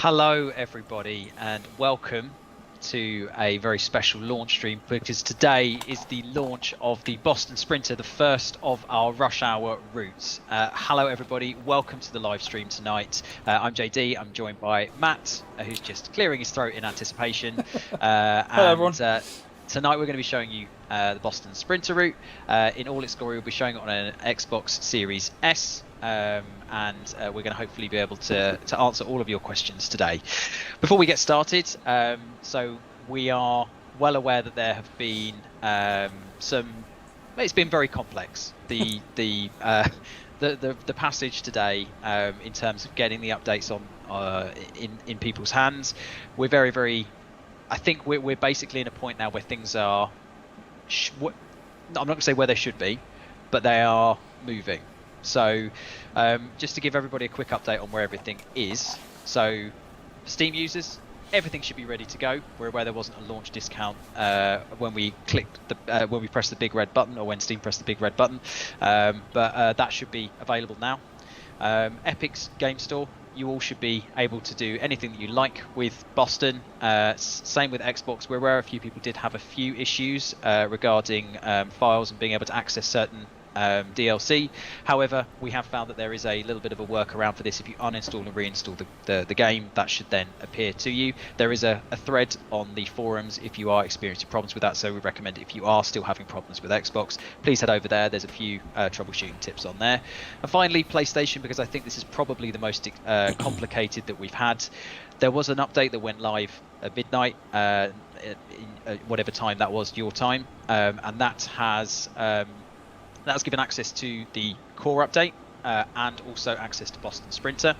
Hello everybody and welcome to a very special launch stream, because today is the launch of the Boston Sprinter, the first of our rush hour routes. Hello everybody, welcome to the live stream tonight. I'm JD, I'm joined by Matt, who's just clearing his throat in anticipation. Hello everyone. Tonight we're going to be showing you the Boston Sprinter route. In all its glory, we'll be showing it on an Xbox Series S. We're going to hopefully be able to answer all of your questions today. Before we get started, so we are well aware that there have been it's been very complex, the passage today, in terms of getting the updates on in people's hands. We're very I think we're basically in a point now where things are I'm not going to say where they should be, but they are moving. So just to give everybody a quick update on where everything is. So for Steam users, everything should be ready to go. We're aware there wasn't a launch discount when we pressed the big red button, or when Steam pressed the big red button, but that should be available now. Epic's game store, you all should be able to do anything that you like with Boston. Same with Xbox. We're aware a few people did have a few issues regarding files and being able to access certain DLC. However, we have found that there is a little bit of a workaround for this. If you uninstall and reinstall the game, that should then appear to you. There is a thread on the forums if you are experiencing problems with that, so we recommend, if you are still having problems with Xbox, please head over there. There's a few troubleshooting tips on there. And finally, PlayStation, because I think this is probably the most complicated that we've had. There was an update that went live at midnight, whatever time that was, your time, and that's given access to the core update and also access to Boston Sprinter.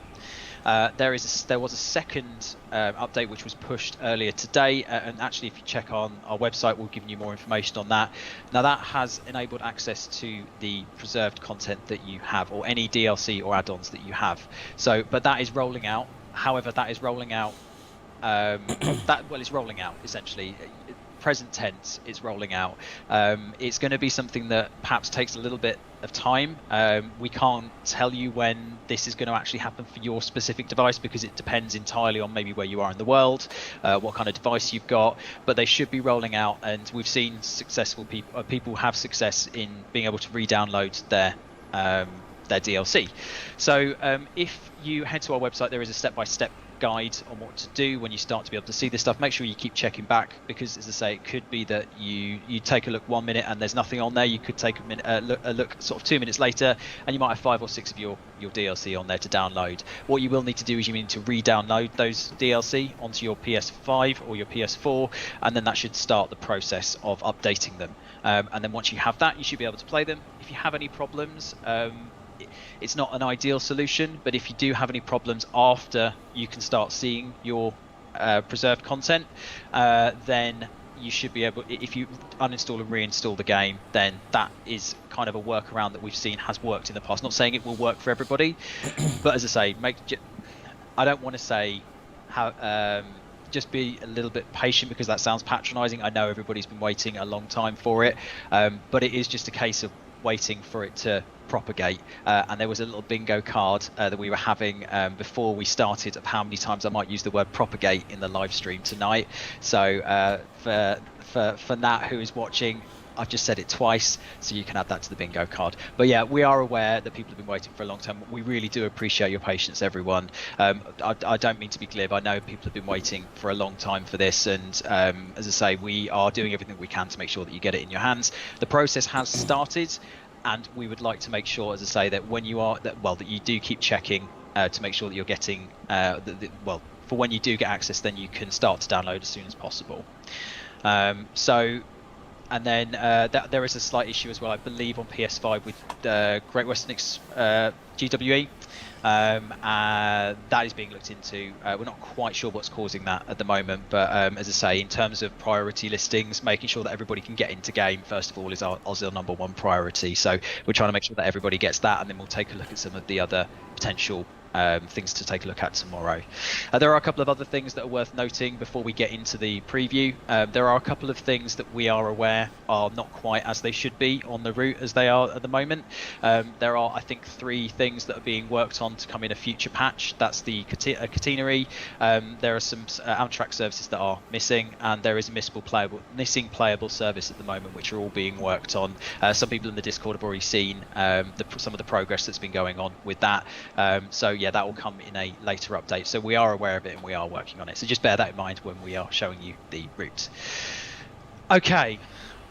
There was a second update which was pushed earlier today, and actually if you check on our website, we'll give you more information on that. Now that has enabled access to the preserved content that you have, or any DLC or add-ons that you have. So, but that is rolling out. However, that is rolling out. It's rolling out essentially. Present tense, it's rolling out. It's going to be something that perhaps takes a little bit of time. We can't tell you when this is going to actually happen for your specific device, because it depends entirely on maybe where you are in the world, what kind of device you've got, but they should be rolling out, and we've seen successful people have success in being able to re-download their DLC. So if you head to our website, there is a step-by-step guide on what to do when you start to be able to see this stuff. Make sure you keep checking back, because as I say, it could be that you take a look 1 minute and there's nothing on there. You could take a look sort of 2 minutes later, and you might have 5 or 6 of your DLC on there to download. What you will need to do is you need to re-download those DLC onto your PS5 or your PS4, and then that should start the process of updating them. And then once you have that, you should be able to play them. If you have any problems, it's not an ideal solution, but if you do have any problems after you can start seeing your preserved content, then you should be able, if you uninstall and reinstall the game, then that is kind of a workaround that we've seen has worked in the past. Not saying it will work for everybody, but as I say, I don't want to say how just be a little bit patient, because that sounds patronizing. I know everybody's been waiting a long time for it, but it is just a case of waiting for it to propagate. And there was a little bingo card that we were having before we started of how many times I might use the word propagate in the live stream tonight. So for Nat, who is watching, I've just said it twice, so you can add that to the bingo card. But yeah, we are aware that people have been waiting for a long time. We really do appreciate your patience, everyone. I don't mean to be glib. I know people have been waiting for a long time for this, and as I say, we are doing everything we can to make sure that you get it in your hands. The process has started, and we would like to make sure, as I say, that when you are that you do keep checking to make sure that you're getting for when you do get access, then you can start to download as soon as possible. And then there is a slight issue as well, I believe, on PS5 with Great Western GWE. That is being looked into. We're not quite sure what's causing that at the moment, but as I say, in terms of priority listings, making sure that everybody can get into game first of all is our #1 priority. So we're trying to make sure that everybody gets that, and then we'll take a look at some of the other potential things to take a look at tomorrow. There are a couple of other things that are worth noting before we get into the preview. There are a couple of things that we are aware are not quite as they should be on the route as they are at the moment. There are, I think, 3 things that are being worked on to come in a future patch. That's the catenary. There are some Amtrak services that are missing, and there is a missing playable service at the moment, which are all being worked on. Some people in the Discord have already seen some of the progress that's been going on with that. So yeah, that will come in a later update. So we are aware of it and we are working on it. So just bear that in mind when we are showing you the route. Okay,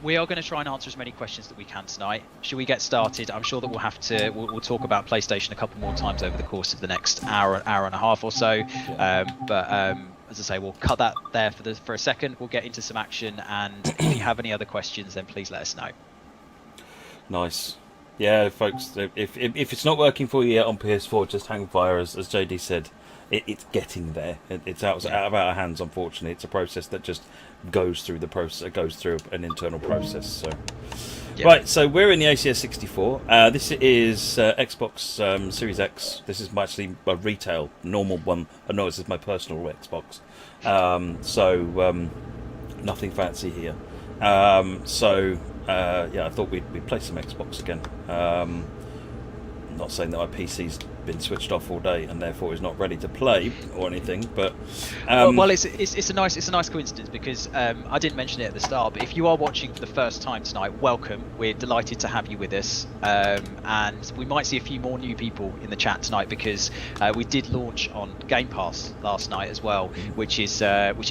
we are going to try and answer as many questions that we can tonight. Should we get started? I'm sure that we'll talk about PlayStation a couple more times over the course of the next hour and a half or so. As I say, we'll cut that there for a second. We'll get into some action, and if you have any other questions, then please let us know. Nice. Yeah, folks, if it's not working for you yet on PS4, just hang fire, as JD said. It's getting there. It's out of our hands, unfortunately. It's a process that just goes through an internal process. So, Right, so we're in the ACS 64. This is Xbox Series X. This is actually a retail, normal one. No, this is my personal Xbox. Nothing fancy here. I thought we'd play some Xbox again. Not saying that my PC's been switched off all day and therefore is not ready to play or anything, but it's a nice coincidence because I didn't mention it at the start, but if you are watching for the first time tonight, welcome. We're delighted to have you with us, and we might see a few more new people in the chat tonight because we did launch on Game Pass last night as well, which is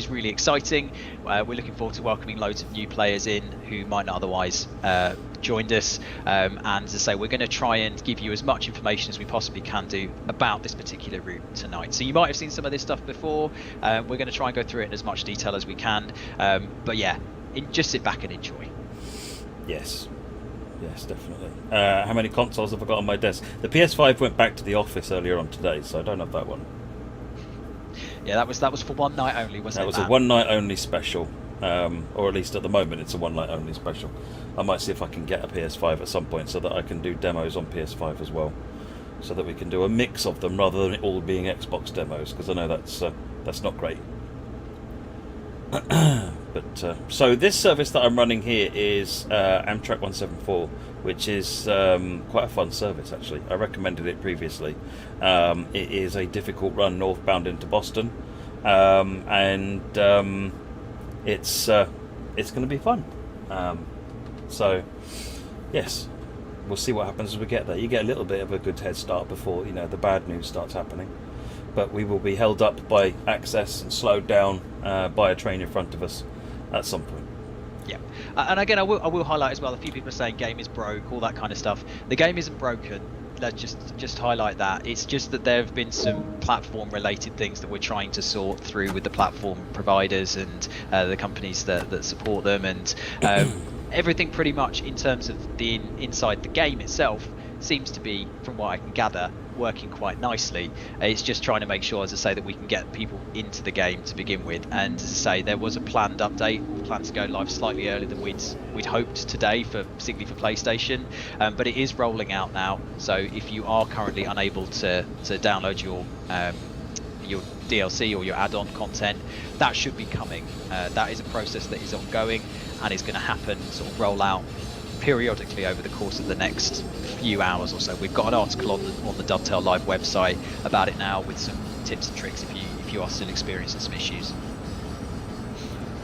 really exciting. We're looking forward to welcoming loads of new players in who might not otherwise joined us, and as I say, we're going to try and give you as much information as we possibly can do about this particular route tonight. So you might have seen some of this stuff before. We're going to try and go through it in as much detail as we can, but yeah, just sit back and enjoy. Yes, definitely. How many consoles have I got on my desk? The PS5 went back to the office earlier on today, so I don't have that one. Yeah, that was for one night only, wasn't it? That was a one night only special. Or at least at the moment it's a one night only special. I might see if I can get a PS5 at some point so that I can do demos on PS5 as well, so that we can do a mix of them rather than it all being Xbox demos, because I know that's not great. So this service that I'm running here is Amtrak 174, which is quite a fun service actually. I recommended it previously. It is a difficult run northbound into Boston, it's going to be fun. So yes, we'll see what happens as we get there. You get a little bit of a good head start before the bad news starts happening, but we will be held up by access and slowed down by a train in front of us at some point. Yeah, and again, I will highlight as well. A few people are saying game is broke, all that kind of stuff. The game isn't broken. Let's just highlight that. It's just that there have been some platform related things that we're trying to sort through with the platform providers and the companies that support them, and everything pretty much in terms of the inside the game itself seems to be, from what I can gather, working quite nicely. It's just trying to make sure, as I say, that we can get people into the game to begin with. And as I say, there was a planned update, planned to go live slightly earlier than we'd hoped today, particularly for PlayStation, but it is rolling out now. So if you are currently unable to download your DLC or your add-on content, that should be coming. That is a process that is ongoing and is going to happen, sort of roll out periodically over the course of the next few hours or so. We've got an article on the Dovetail Live website about it now with some tips and tricks if you are still experiencing some issues.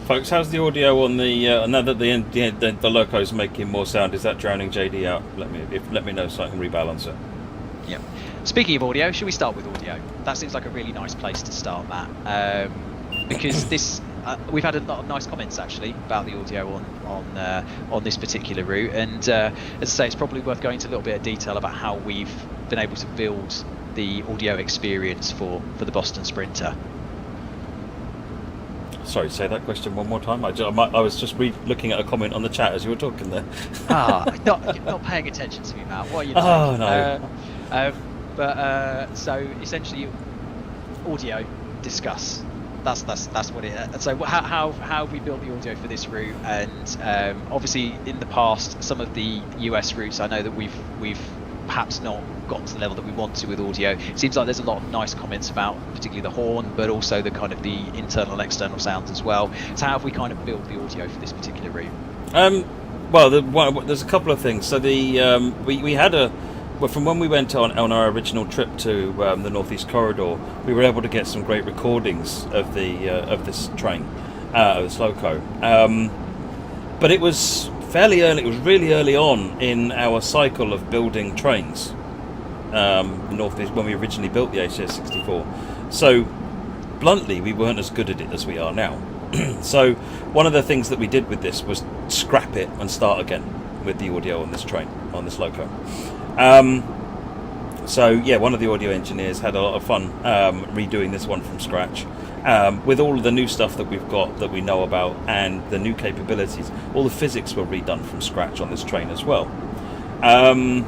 Folks, how's the audio on the now that the loco's making more sound? Is that drowning JD out? Let me know so I can rebalance it. Yeah. Speaking of audio, should we start with audio? That seems like a really nice place to start, Matt, because this we've had a lot of nice comments actually about the audio on this particular route, and as I say, it's probably worth going into a little bit of detail about how we've been able to build the audio experience for the Boston Sprinter. Sorry, say that question one more time. I was just looking at a comment on the chat as you were talking there. You're not paying attention to me, Matt. What are you doing? Oh no. So essentially, audio, discuss. That's what it is. So how we built the audio for this route, and obviously in the past, some of the US routes, I know that we've perhaps not got to the level that we want to with audio. It seems like there's a lot of nice comments about particularly the horn, but also the kind of the internal and external sounds as well. So how have we kind of built the audio for this particular route? Well, there's a couple of things. So we had from when we went on our original trip to the Northeast Corridor, we were able to get some great recordings of this train, this loco. But it was fairly early. It was really early on in our cycle of building trains. Northeast, when we originally built the ACS 64. So bluntly, we weren't as good at it as we are now. So one of the things that we did with this was scrap it and start again with the audio on this train, on this loco. So yeah, one of the audio engineers had a lot of fun redoing this one from scratch, with all of the new stuff that we've got that we know about and the new capabilities. All the physics were redone from scratch on this train as well. One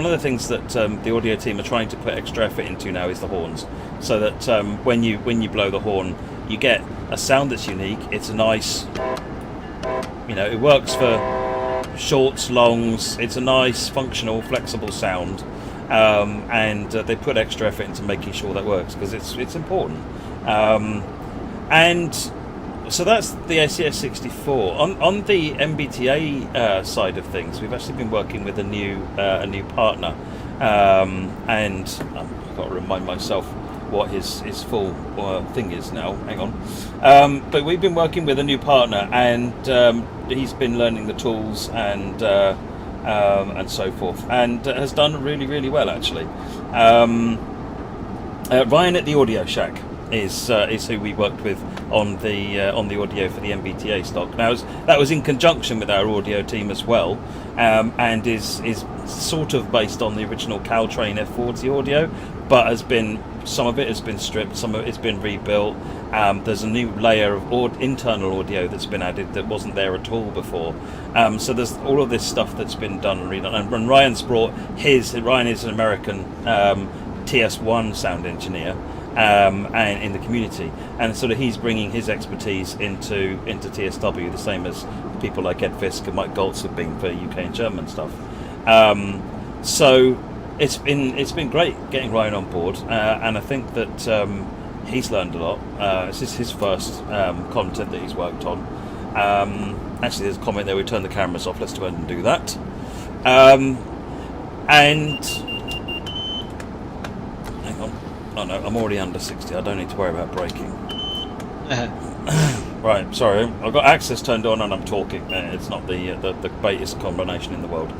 of the things that the audio team are trying to put extra effort into now is the horns, so that when you blow the horn, you get a sound that's unique. It's a nice, it works for shorts, longs. It's a nice, functional, flexible sound, and they put extra effort into making sure that works because it's important. And so that's the ACS 64. On the MBTA side of things, we've actually been working with a new partner, and I've got to remind myself what his full thing is now. Hang on. But we've been working with a new partner, and he's been learning the tools and so forth, and has done really, really well actually. Ryan at the Audio Shack is who we worked with on the audio for the MBTA stock. Now that was in conjunction with our audio team as well, and is sort of based on the original Caltrain F40 audio, but some of it has been stripped, some of it's been rebuilt. There's a new layer of internal audio that's been added that wasn't there at all before. So there's all of this stuff that's been done and redone. And Ryan's brought Ryan is an American TS1 sound engineer, and in the community, and sort of he's bringing his expertise into TSW, the same as people like Ed Fisk and Mike Goltz have been for UK and German stuff. So it's been great getting Ryan on board, and I think that he's learned a lot. This is his first content that he's worked on. Actually, there's a comment there. We turn the cameras off. Let's go ahead and do that. And hang on. Oh no, I'm already under 60. I don't need to worry about braking. Right, sorry. I've got access turned on and I'm talking. It's not the greatest combination in the world.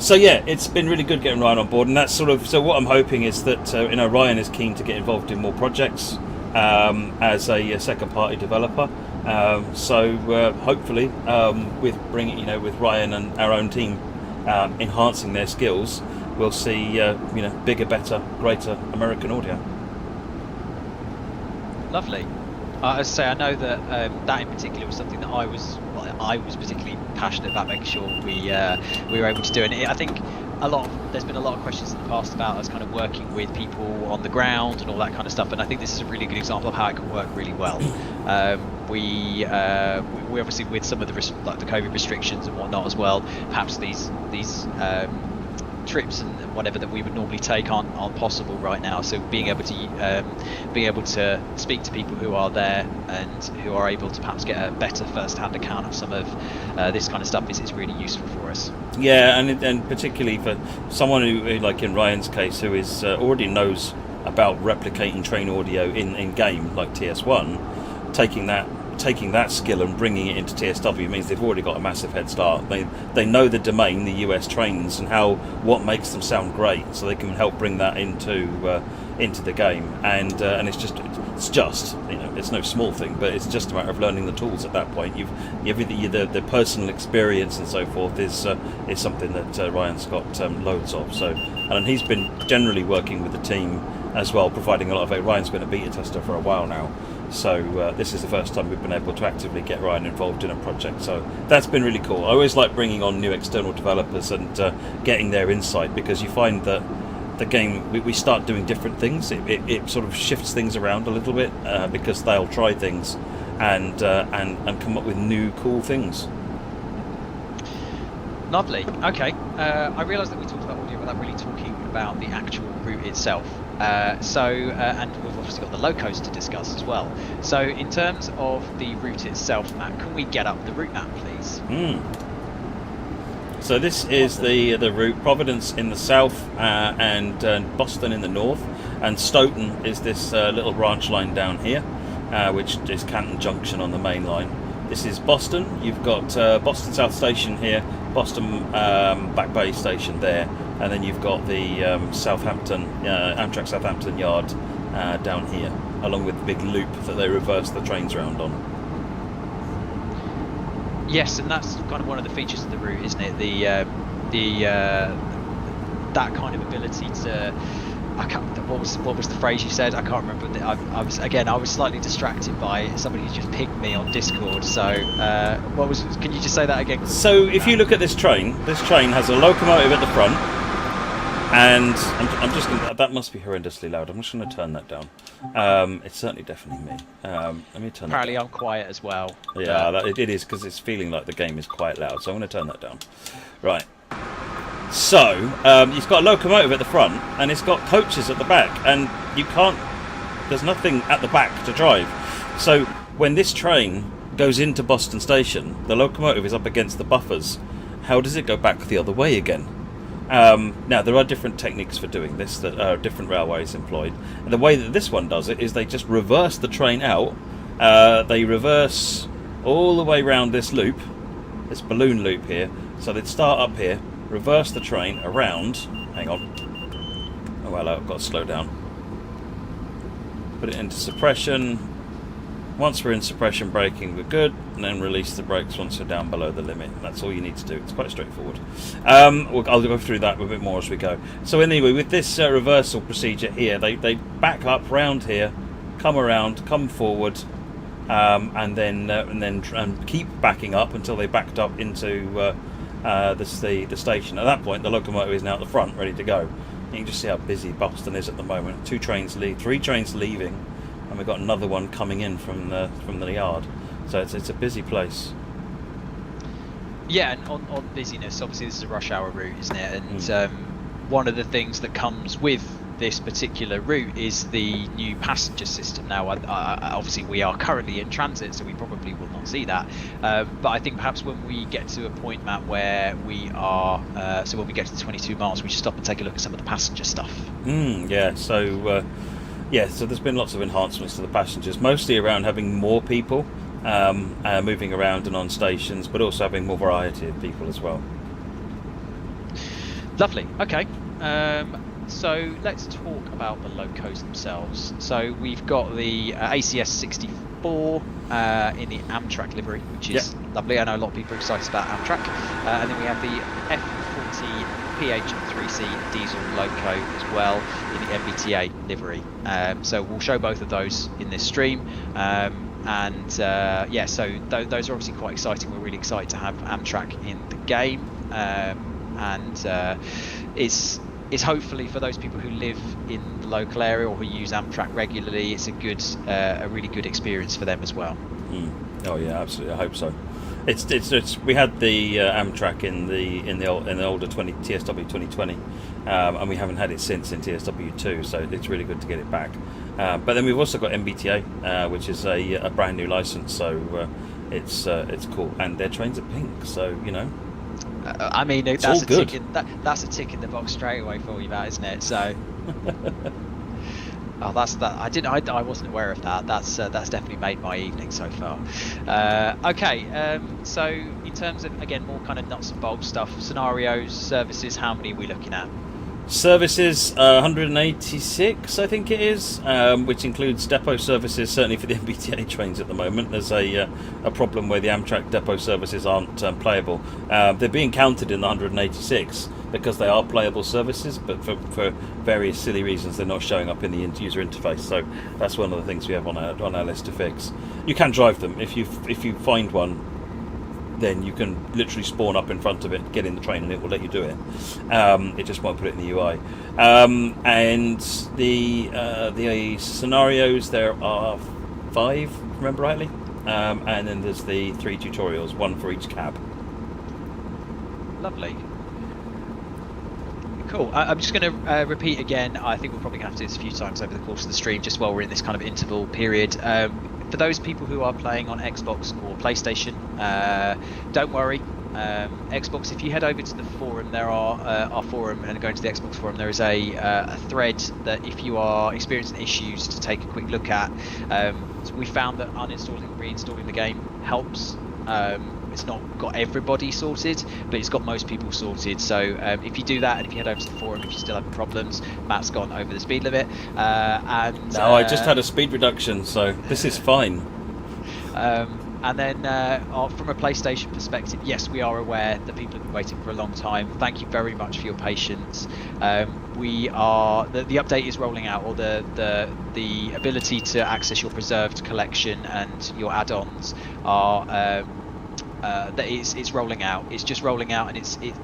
So yeah, it's been really good getting Ryan on board, and that's so what I'm hoping is that Ryan is keen to get involved in more projects as a second party developer. So hopefully with with Ryan and our own team enhancing their skills, we'll see bigger, better, greater American audio. Lovely. As I say, I know that that in particular was something that I was particularly passionate about making sure we were able to do. And I think there's been a lot of questions in the past about us kind of working with people on the ground and all that kind of stuff. And I think this is a really good example of how it can work really well. We obviously, with some of the the COVID restrictions and whatnot as well, perhaps these trips and whatever that we would normally take aren't possible right now. So being able to speak to people who are there and who are able to perhaps get a better first-hand account of some of this kind of stuff is really useful for us. Yeah, and particularly for someone who, like in Ryan's case, who is already knows about replicating train audio in game like TS1, taking that skill and bringing it into TSW means they've already got a massive head start. They know the domain, the US trains, and what makes them sound great, so they can help bring that into the game. And it's no small thing, but it's just a matter of learning the tools at that point. The personal experience and so forth is something that Ryan's got loads of. So, and he's been generally working with the team as well, providing a lot of it. Ryan's been a beta tester for a while now. So this is the first time we've been able to actively get Ryan involved in a project. So that's been really cool. I always like bringing on new external developers and getting their insight, because you find that the game, we start doing different things. It sort of shifts things around a little bit because they'll try things and come up with new cool things. Lovely. Okay. I realised that we talked about audio without really talking about the actual route itself. And we've obviously got the locos to discuss as well. So, in terms of the route itself, Matt, can we get up the route map, please? So this is the route. Providence in the south, and Boston in the north, and Stoughton is this little branch line down here, which is Canton Junction on the main line. This is Boston. You've got Boston South Station here, Boston Back Bay Station there, and then you've got the Southampton Amtrak Southampton yard down here, along with the big loop that they reverse the trains around on. Yes, and that's kind of one of the features of the route, isn't it? That kind of ability to. What was the phrase you said? I can't remember. I was slightly distracted by somebody who just pinged me on Discord. So can you just say that again? So if you look at this train has a locomotive at the front, and I'm just going. That must be horrendously loud. I'm just going to turn that down. It's certainly definitely me. Let me turn. Apparently, that down. I'm quiet as well. Yeah, it is, because it's feeling like the game is quite loud. So I'm going to turn that down. Right. So, it's got a locomotive at the front, and it's got coaches at the back, and there's nothing at the back to drive. So, when this train goes into Boston Station, the locomotive is up against the buffers. How does it go back the other way again? Now, there are different techniques for doing this that are different railways employed. And the way that this one does it is they just reverse the train out. They reverse all the way round this loop, this balloon loop here. So they'd start up here, reverse the train around. Hang on. Oh, well, I've got to slow down. Put it into suppression. Once we're in suppression braking, we're good. And then release the brakes once we're down below the limit. That's all you need to do. It's quite straightforward. I'll go through that a bit more as we go. So anyway, with this reversal procedure here, they back up round here, come around, come forward, and then keep backing up until they backed up into the station. At that point, the locomotive is now at the front, ready to go. You can just see how busy Boston is at the moment. 3 trains leaving, and we've got another one coming in from the yard. So it's a busy place. Yeah, and on busyness, obviously this is a rush hour route, isn't it? And one of the things that comes with this particular route is the new passenger system. Now, obviously we are currently in transit, so we probably will not see that. But I think perhaps when we get to a point, Matt, where we are, so when we get to the 22 miles, we should stop and take a look at some of the passenger stuff. Yeah, so there's been lots of enhancements to the passengers, mostly around having more people moving around and on stations, but also having more variety of people as well. Lovely. Okay. So let's talk about the locos themselves. So we've got the ACS 64 in the Amtrak livery, which is lovely. I know a lot of people are excited about Amtrak. And then we have the F40 PH3C diesel loco as well in the MBTA livery. So we'll show both of those in this stream. So those are obviously quite exciting. We're really excited to have Amtrak in the game. It's hopefully for those people who live in the local area or who use Amtrak regularly, it's a really good experience for them as well. Oh yeah, absolutely. I hope so. It's we had the Amtrak in the older TSW 2020, and we haven't had it since in TSW2, so it's really good to get it back. But then we've also got MBTA, which is a brand new license, so it's cool, and their trains are pink, so you know. I mean, that's a tick in the box straight away for you, that, isn't it? So, that's that. I wasn't aware of that. That's definitely made my evening so far. Okay, so in terms of, again, more kind of nuts and bolts stuff, scenarios, services, how many are we looking at? Services 186, I think it is, which includes depot services. Certainly for the MBTA trains at the moment, there's a problem where the Amtrak depot services aren't playable. They're being counted in the 186 because they are playable services, but for various silly reasons they're not showing up in the user interface. So that's one of the things we have on our list to fix. You can drive them if you find one. Then you can literally spawn up in front of it, get in the train, and it will let you do it. It just won't put it in the UI. And the scenarios, there are 5, if I remember rightly. And then there's the 3 tutorials, 1 for each cab. Lovely. Cool. I'm just going to repeat again. I think we'll probably have to do this a few times over the course of the stream, just while we're in this kind of interval period. For those people who are playing on Xbox or PlayStation, don't worry. Xbox, if you head over to the forum, there are our forum, and go into the Xbox forum, there is a thread that if you are experiencing issues to take a quick look at. So we found that uninstalling and reinstalling the game helps. It's not got everybody sorted, but it's got most people sorted. So if you do that, and if you head over to the forum, if you're still having problems, Matt's gone over the speed limit. I just had a speed reduction, so this is fine. And then from a PlayStation perspective, yes, we are aware that people have been waiting for a long time. Thank you very much for your patience. The update is rolling out, or the ability to access your preserved collection and your add-ons are it's rolling out. It's just rolling out, and and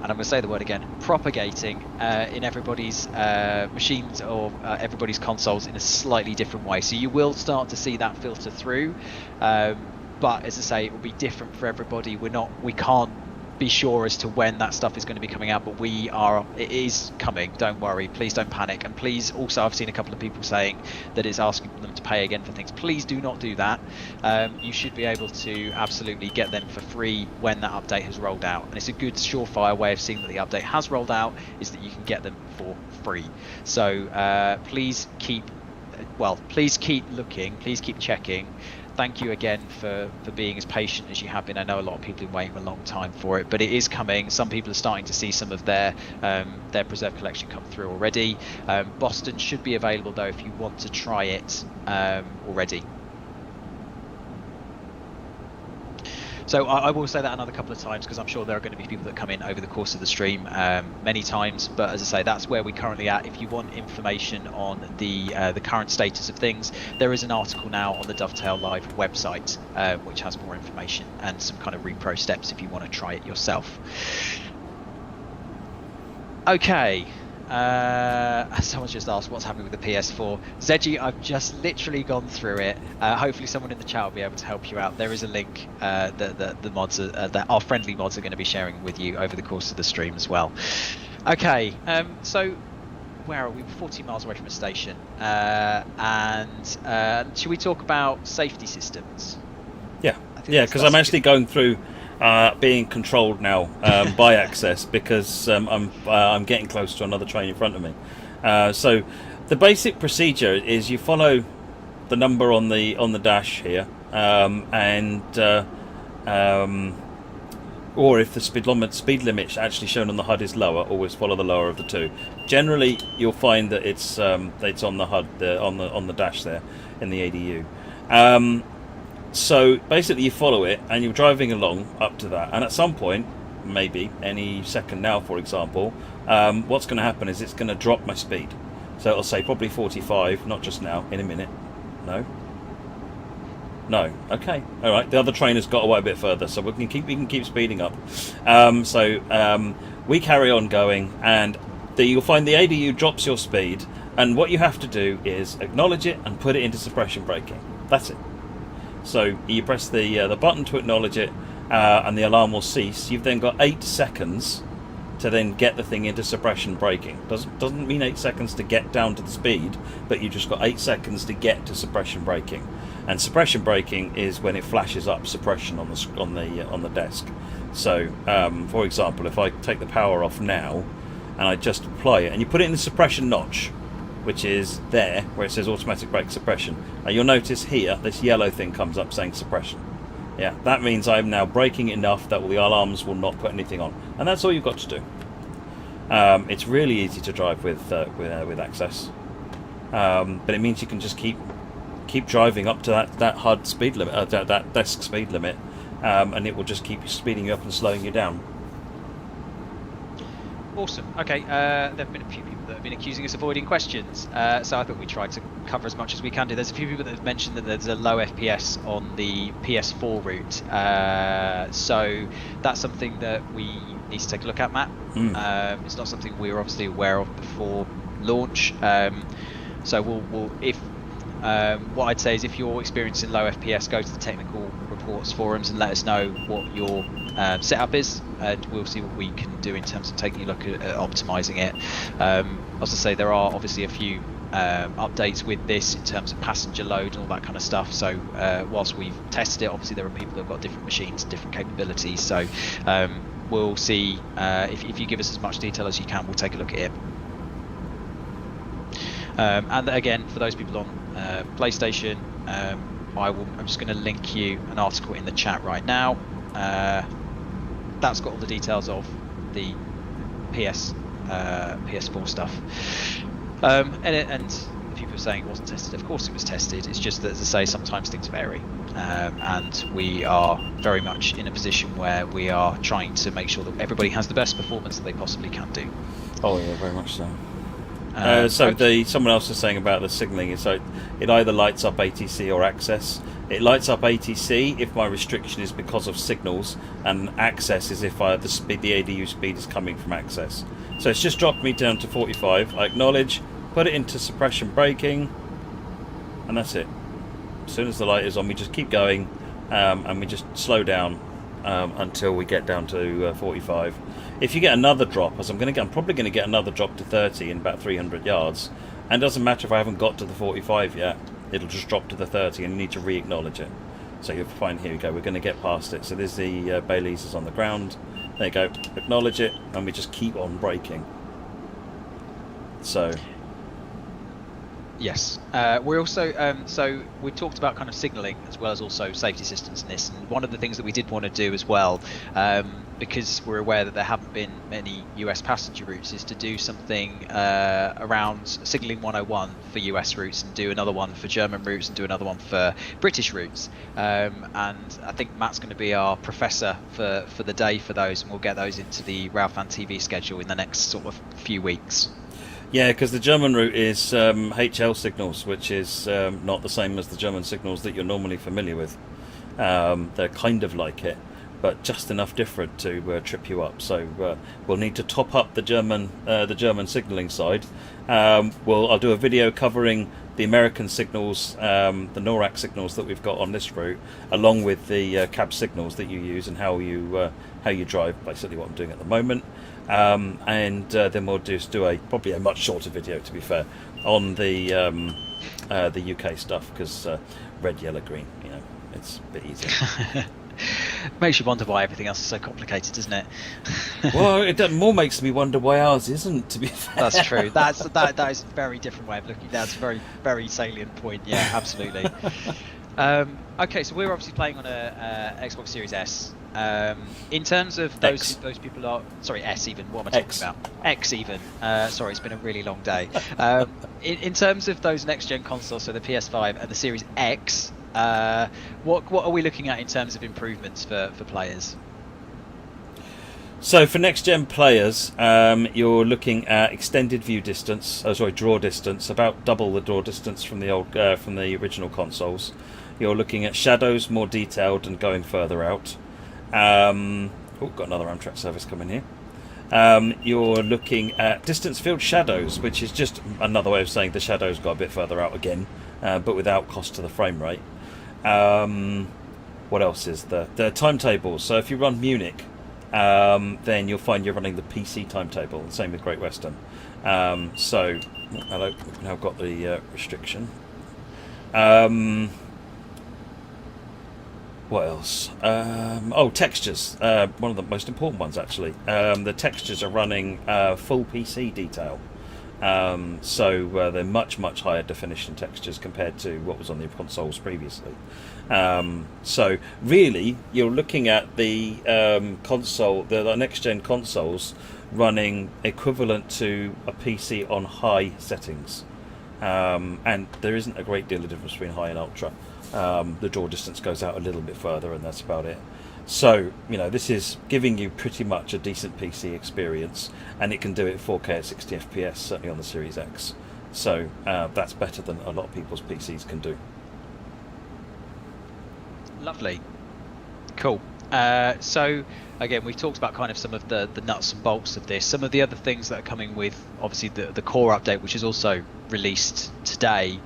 I'm going to say the word again, propagating in everybody's machines or everybody's consoles in a slightly different way. So you will start to see that filter through. But as I say, it will be different for everybody. We can't be sure as to when that stuff is going to be coming out, but it is coming. Don't worry, please don't panic. And please, also, I've seen a couple of people saying that it's asking them to pay again for things. Please do not do that. You should be able to absolutely get them for free when that update has rolled out. And it's a good surefire way of seeing that the update has rolled out, is that you can get them for free. So please keep looking, please keep checking. Thank you again for being as patient as you have been. I know a lot of people have been waiting a long time for it, but it is coming. Some people are starting to see some of their preserved collection come through already. Boston should be available though if you want to try it already. So I will say that another couple of times, because I'm sure there are going to be people that come in over the course of the stream many times. But as I say, that's where we're currently at. If you want information on the current status of things, there is an article now on the Dovetail Live website, which has more information and some kind of repro steps if you want to try it yourself. Okay. Someone's just asked what's happening with the PS4. Zeji, I've just literally gone through it. Hopefully someone in the chat will be able to help you out. There is a link that the mods that our friendly mods are going to be sharing with you over the course of the stream as well. Okay, so where are we? We're 40 miles away from a station, and should we talk about safety systems? Yeah, because I'm actually going through being controlled now by access, because I'm getting close to another train in front of me. So the basic procedure is you follow the number on the dash here, or if the speed limit actually shown on the HUD is lower, always follow the lower of the two. Generally, you'll find that it's on the HUD on the dash there in the ADU. So basically you follow it and you're driving along up to that, and at some point, maybe any second now for example, what's going to happen is it's going to drop my speed. So it'll say probably 45, not just now, in a minute. No, okay, all right. The other train has got away a bit further, so we can keep speeding up. We carry on going, and you'll find the ADU drops your speed, and what you have to do is acknowledge it and put it into suppression braking. That's it. So you press the button to acknowledge it, and the alarm will cease. You've then got 8 seconds to then get the thing into suppression braking. Doesn't mean 8 seconds to get down to the speed, but you just got 8 seconds to get to suppression braking. And suppression braking is when it flashes up suppression on the desk. So, for example, if I take the power off now and I just apply it, and you put it in the suppression notch, which is there where it says automatic brake suppression, and you'll notice here this yellow thing comes up saying suppression. Yeah, that means I'm now braking enough that the alarms will not put anything on, and that's all you've got to do. It's really easy to drive with access, but it means you can just keep driving up to that HUD speed limit, that desk speed limit, and it will just keep speeding you up and slowing you down. Awesome. Okay, there have been a few people that have been accusing us of avoiding questions, so I thought we tried to cover as much as we can do. There's a few people that have mentioned that there's a low FPS on the PS4 route, so that's something that we need to take a look at, Matt. It's not something we were obviously aware of before launch, so we'll if what I'd say is if you're experiencing low FPS, go to the technical reports forums and let us know what your setup is, and we'll see what we can do in terms of taking a look at optimizing it. As I say, there are obviously a few updates with this in terms of passenger load and all that kind of stuff. So whilst we've tested it, obviously there are people that have got different machines, different capabilities. So we'll see if you give us as much detail as you can, we'll take a look at it. And again, for those people on PlayStation, I'm just going to link you an article in the chat right now. That's got all the details of the PS4 stuff. And people are saying it wasn't tested. Of course it was tested. It's just that, as I say, sometimes things vary. And we are very much in a position where we are trying to make sure that everybody has the best performance that they possibly can do. Oh yeah, very much so. Someone else was saying about the signalling is so it either lights up ATC or access. It lights up ATC if my restriction is because of signals, and access is if the ADU speed is coming from access. So it's just dropped me down to 45. I acknowledge, put it into suppression braking, and that's it. As soon as the light is on, we just keep going, and we just slow down until we get down to 45. If you get another drop, as I'm probably going to get another drop to 30 in about 300 yards, and it doesn't matter if I haven't got to the 45 yet, it'll just drop to the 30 and you need to re-acknowledge it. So you'll find, here we go, we're going to get past it. So there's the Baileys is on the ground. There you go, acknowledge it, and we just keep on braking. So... Yes, we're also so we talked about kind of signalling as well as also safety systems in this, and one of the things that we did want to do as well, because we're aware that there haven't been many US passenger routes, is to do something around signalling 101 for US routes, and do another one for German routes, and do another one for British routes. And I think Matt's going to be our professor for the day for those, and we'll get those into the Railfan TV schedule in the next sort of few weeks. Yeah, because the German route is HL signals, which is not the same as the German signals that you're normally familiar with. They're kind of like it, but just enough different to trip you up. So we'll need to top up the German signalling side. I'll do a video covering the American signals, the NORAD signals that we've got on this route, along with the cab signals that you use and how you drive. Basically, what I'm doing at the moment. And then we'll just do probably a much shorter video, to be fair, on the UK stuff, because red, yellow, green, it's a bit easier. Makes you wonder why everything else is so complicated, doesn't it? Well, it more makes me wonder why ours isn't, to be fair. That's true. That is a very different way of looking. That's a very, very salient point. Yeah, absolutely. Okay, so we're obviously playing on a Xbox Series S. In terms of those people are S even. What am I talking about? X even. Sorry, it's been a really long day. In terms of those next gen consoles, so the PS5 and the Series X, what are we looking at in terms of improvements for players? So for next gen players, you're looking at extended view distance. Draw distance, about double the draw distance from the original consoles. You're looking at shadows more detailed and going further out. Got another Amtrak service coming here. You're looking at distance field shadows, which is just another way of saying the shadows got a bit further out again, but without cost to the frame rate. What else is there? The timetables. So if you run Munich, then you'll find you're running the PC timetable. The same with Great Western. Hello, we've now got the restriction. What else? Textures. One of the most important ones, actually. The textures are running full PC detail. They're much, much higher definition textures compared to what was on the consoles previously. So really, you're looking at the the next-gen consoles running equivalent to a PC on high settings. And there isn't a great deal of difference between high and ultra. The draw distance goes out a little bit further, and that's about it. So, this is giving you pretty much a decent PC experience, and it can do it 4K at 60 FPS, certainly on the Series X. So, that's better than a lot of people's PCs can do. Lovely. Cool. So, again, we've talked about kind of some of the nuts and bolts of this. Some of the other things that are coming with, obviously, the core update, which is also released today.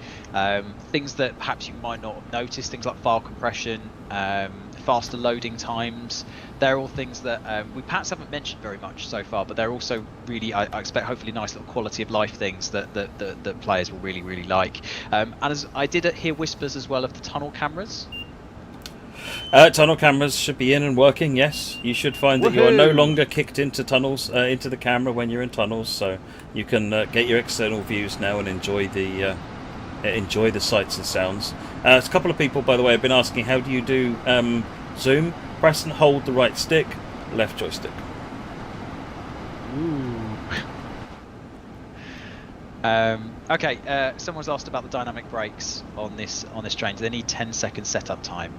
Things that perhaps you might not have noticed, things like file compression, faster loading times. They're all things that we perhaps haven't mentioned very much so far, but they're also really, I expect, hopefully nice little quality of life things that players will really, really like. And as I did hear whispers as well of the tunnel cameras. Tunnel cameras should be in and working, yes. You should find that you are no longer kicked into tunnels, into the camera when you're in tunnels, so you can get your external views now and enjoy the sights and sounds. A couple of people, by the way, have been asking, how do you do zoom? Press and hold the right stick, left joystick. Ooh. Okay, someone's asked about the dynamic brakes on this train. Do they need 10-second setup time?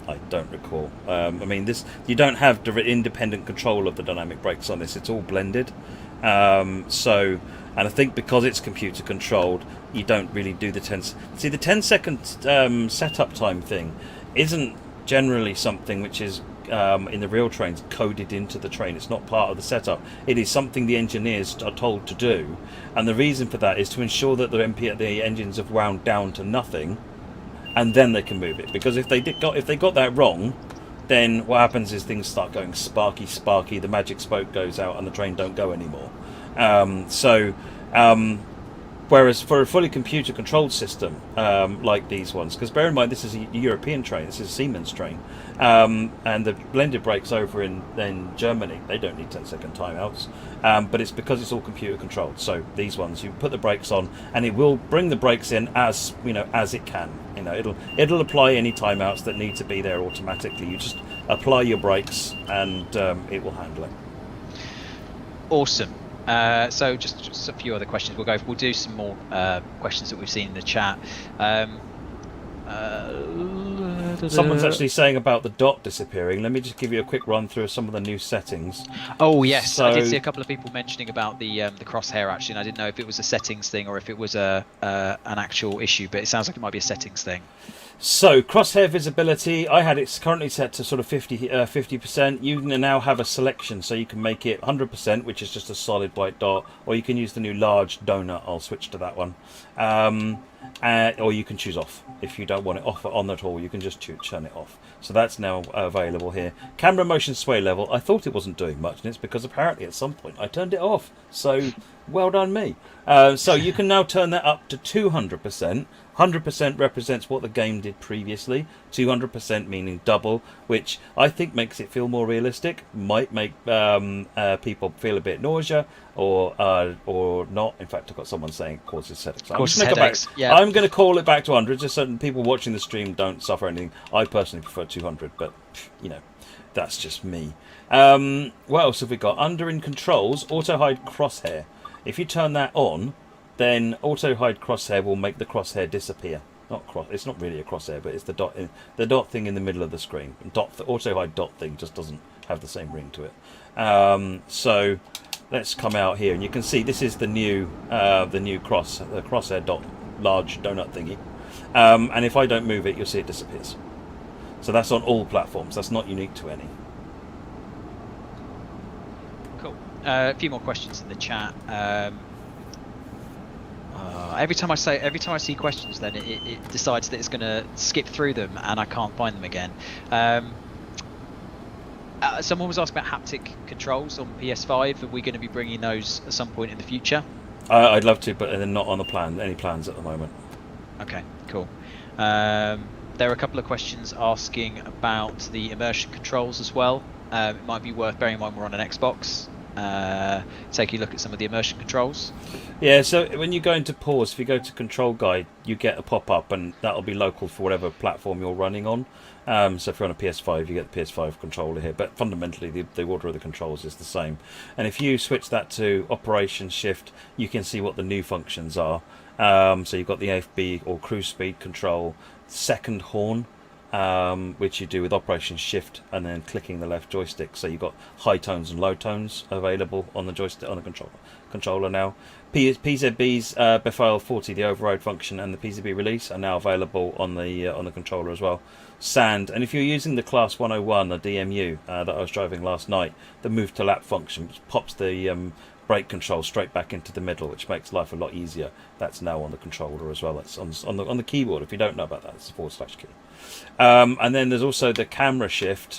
I don't recall. I mean, you don't have independent control of the dynamic brakes on this. It's all blended. And I think because it's computer controlled, you don't really do the 10. See, the 10-second setup time thing isn't generally something which is in the real trains coded into the train. It's not part of the setup. It is something the engineers are told to do, and the reason for that is to ensure that the engines have wound down to nothing, and then they can move it. Because if they got that wrong, then what happens is things start going sparky, the magic spoke goes out and the train don't go anymore. Whereas for a fully computer controlled system like these ones, because bear in mind this is a European train, this is a Siemens train, and the blended brakes over in Germany, they don't need 10-second timeouts, but it's because it's all computer controlled. So these ones, you put the brakes on and it will bring the brakes in as it can. It'll apply any timeouts that need to be there automatically. You just apply your brakes and it will handle it. Awesome. So just a few other questions. We'll do some more questions that we've seen in the chat. Someone's actually saying about the dot disappearing. Let me just give you a quick run through of some of the new settings. Oh yes, so, I did see a couple of people mentioning about the crosshair actually, and I didn't know if it was a settings thing or if it was an actual issue, but it sounds like it might be a settings thing. So crosshair visibility, I had it currently set to sort of 50%. You now have a selection, so you can make it 100%, which is just a solid white dot, or you can use the new large donut. I'll switch to that one. Or you can choose off. If you don't want it off on at all, you can just turn it off. So that's now available here. Camera motion sway level, I thought it wasn't doing much, and it's because apparently at some point I turned it off. So well done me. So you can now turn that up to 200%. 100% represents what the game did previously. 200% meaning double, which I think makes it feel more realistic. Might make people feel a bit nausea or not. In fact, I've got someone saying it causes headaches. I'm going to call it back to 100, just so people watching the stream don't suffer anything. I personally prefer 200, but that's just me. What else have we got? Under in controls, auto hide crosshair. If you turn that on, then auto hide crosshair will make the crosshair disappear. It's not really a crosshair, but it's the dot thing in the middle of the screen. The auto hide dot thing just doesn't have the same ring to it. So let's come out here, and you can see this is the new crosshair dot large donut thingy. And if I don't move it, you'll see it disappears. So that's on all platforms. That's not unique to any. Cool. A few more questions in the chat. Every time I see questions, then it decides that it's going to skip through them, and I can't find them again. Someone was asking about haptic controls on PS5. Are we going to be bringing those at some point in the future? I'd love to, but they're not on the plan. Any plans at the moment? Okay, cool. There are a couple of questions asking about the immersion controls as well. It might be worth bearing in mind we're on an Xbox. Take a look at some of the immersion controls. Yeah, so when you go into pause, if you go to control guide, you get a pop-up, and that'll be local for whatever platform you're running on. So if you're on a PS5, you get the PS5 controller here, but fundamentally the order of the controls is the same. And if you switch that to Operation Shift, you can see what the new functions are. So you've got the AFB or cruise speed control, second horn, which you do with Operation Shift and then clicking the left joystick. So you've got high tones and low tones available on the joystick on the controller now. PZB's Befile 40, the override function, and the PZB release are now available on the controller as well. Sand, and if you're using the Class 101, the DMU that I was driving last night, the move to lap function pops the brake control straight back into the middle, which makes life a lot easier. That's now on the controller as well. That's on the keyboard. If you don't know about that, it's a / key. And then there's also the camera shift,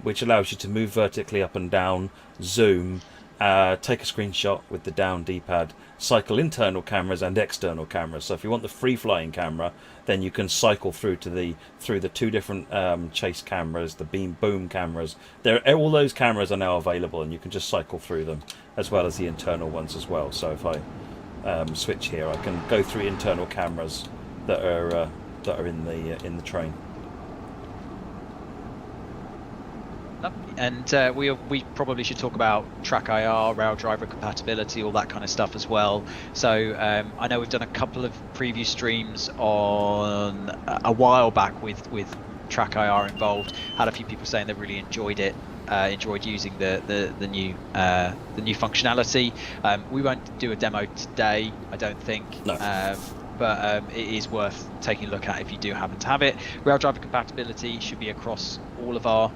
which allows you to move vertically up and down, zoom, take a screenshot with the down D-pad, cycle internal cameras and external cameras. So if you want the free-flying camera, then you can cycle through the 2 different chase cameras, the beam boom cameras. All those cameras are now available, and you can just cycle through them, as well as the internal ones as well. So if I switch here, I can go through internal cameras that are in the train. And we probably should talk about track IR, rail driver compatibility, all that kind of stuff as well. So I know we've done a couple of preview streams on a while back with track IR involved. Had a few people saying they really enjoyed it, enjoyed using the new functionality. We won't do a demo today, I don't think. No. But it is worth taking a look at if you do happen to have it. Rail driver compatibility should be across all of our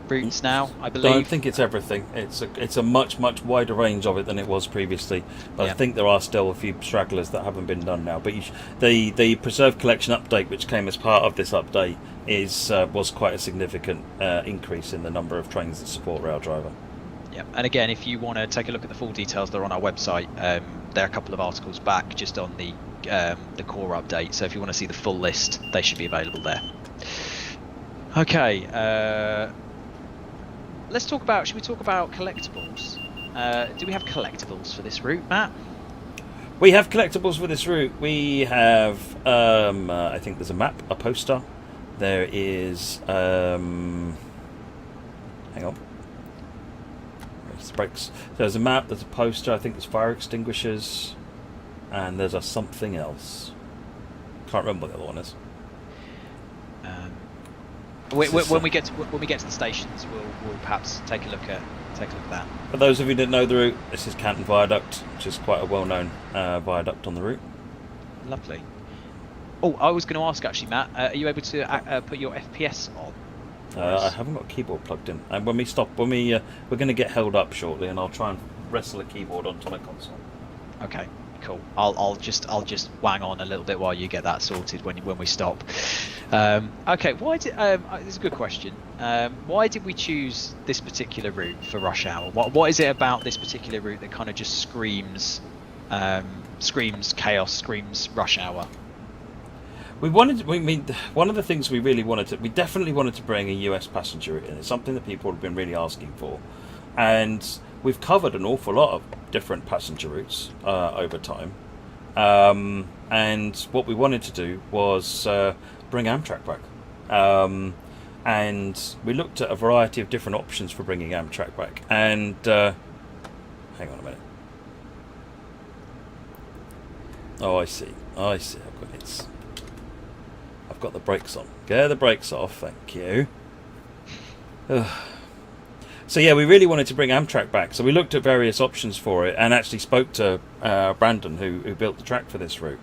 routes now, I believe. I don't think it's everything. It's a much wider range of it than it was previously. But Yeah. I think there are still a few stragglers that haven't been done now. But the Preserve Collection update, which came as part of this update, was quite a significant increase in the number of trains that support rail driver. Yeah, and again, if you want to take a look at the full details, they're on our website. There are a couple of articles back just on the core update. So if you want to see the full list, they should be available there. Okay. Let's talk about. Should we talk about collectibles? Do we have collectibles for this route, Matt? We have collectibles for this route. We have, I think there's a map, a poster. There is, hang on. Where's the brakes? There's a map, there's a poster, I think there's fire extinguishers, and there's a something else. Can't remember what the other one is. When we get to the stations, we'll perhaps take a look at that. For those of you that don't know the route, this is Canton Viaduct, which is quite a well-known viaduct on the route. Lovely. Oh, I was going to ask actually, Matt. Are you able to put your FPS on? I haven't got a keyboard plugged in, and when we're going to get held up shortly, and I'll try and wrestle a keyboard onto my console. Okay, cool. I'll just wang on a little bit while you get that sorted when we stop. Okay, why did this is a good question. Why did we choose this particular route for rush hour? What is it about this particular route that kind of just screams chaos, screams rush hour? One of the things we definitely wanted to bring a US passenger route in. It's something that people have been really asking for, and we've covered an awful lot of different passenger routes over time. And what we wanted to do was bring Amtrak back. And we looked at a variety of different options for bringing Amtrak back. And hang on a minute. Oh, I see. I've got the brakes on. Get the brakes off, thank you. So yeah, we really wanted to bring Amtrak back. So we looked at various options for it, and actually spoke to Brandon, who built the track for this route.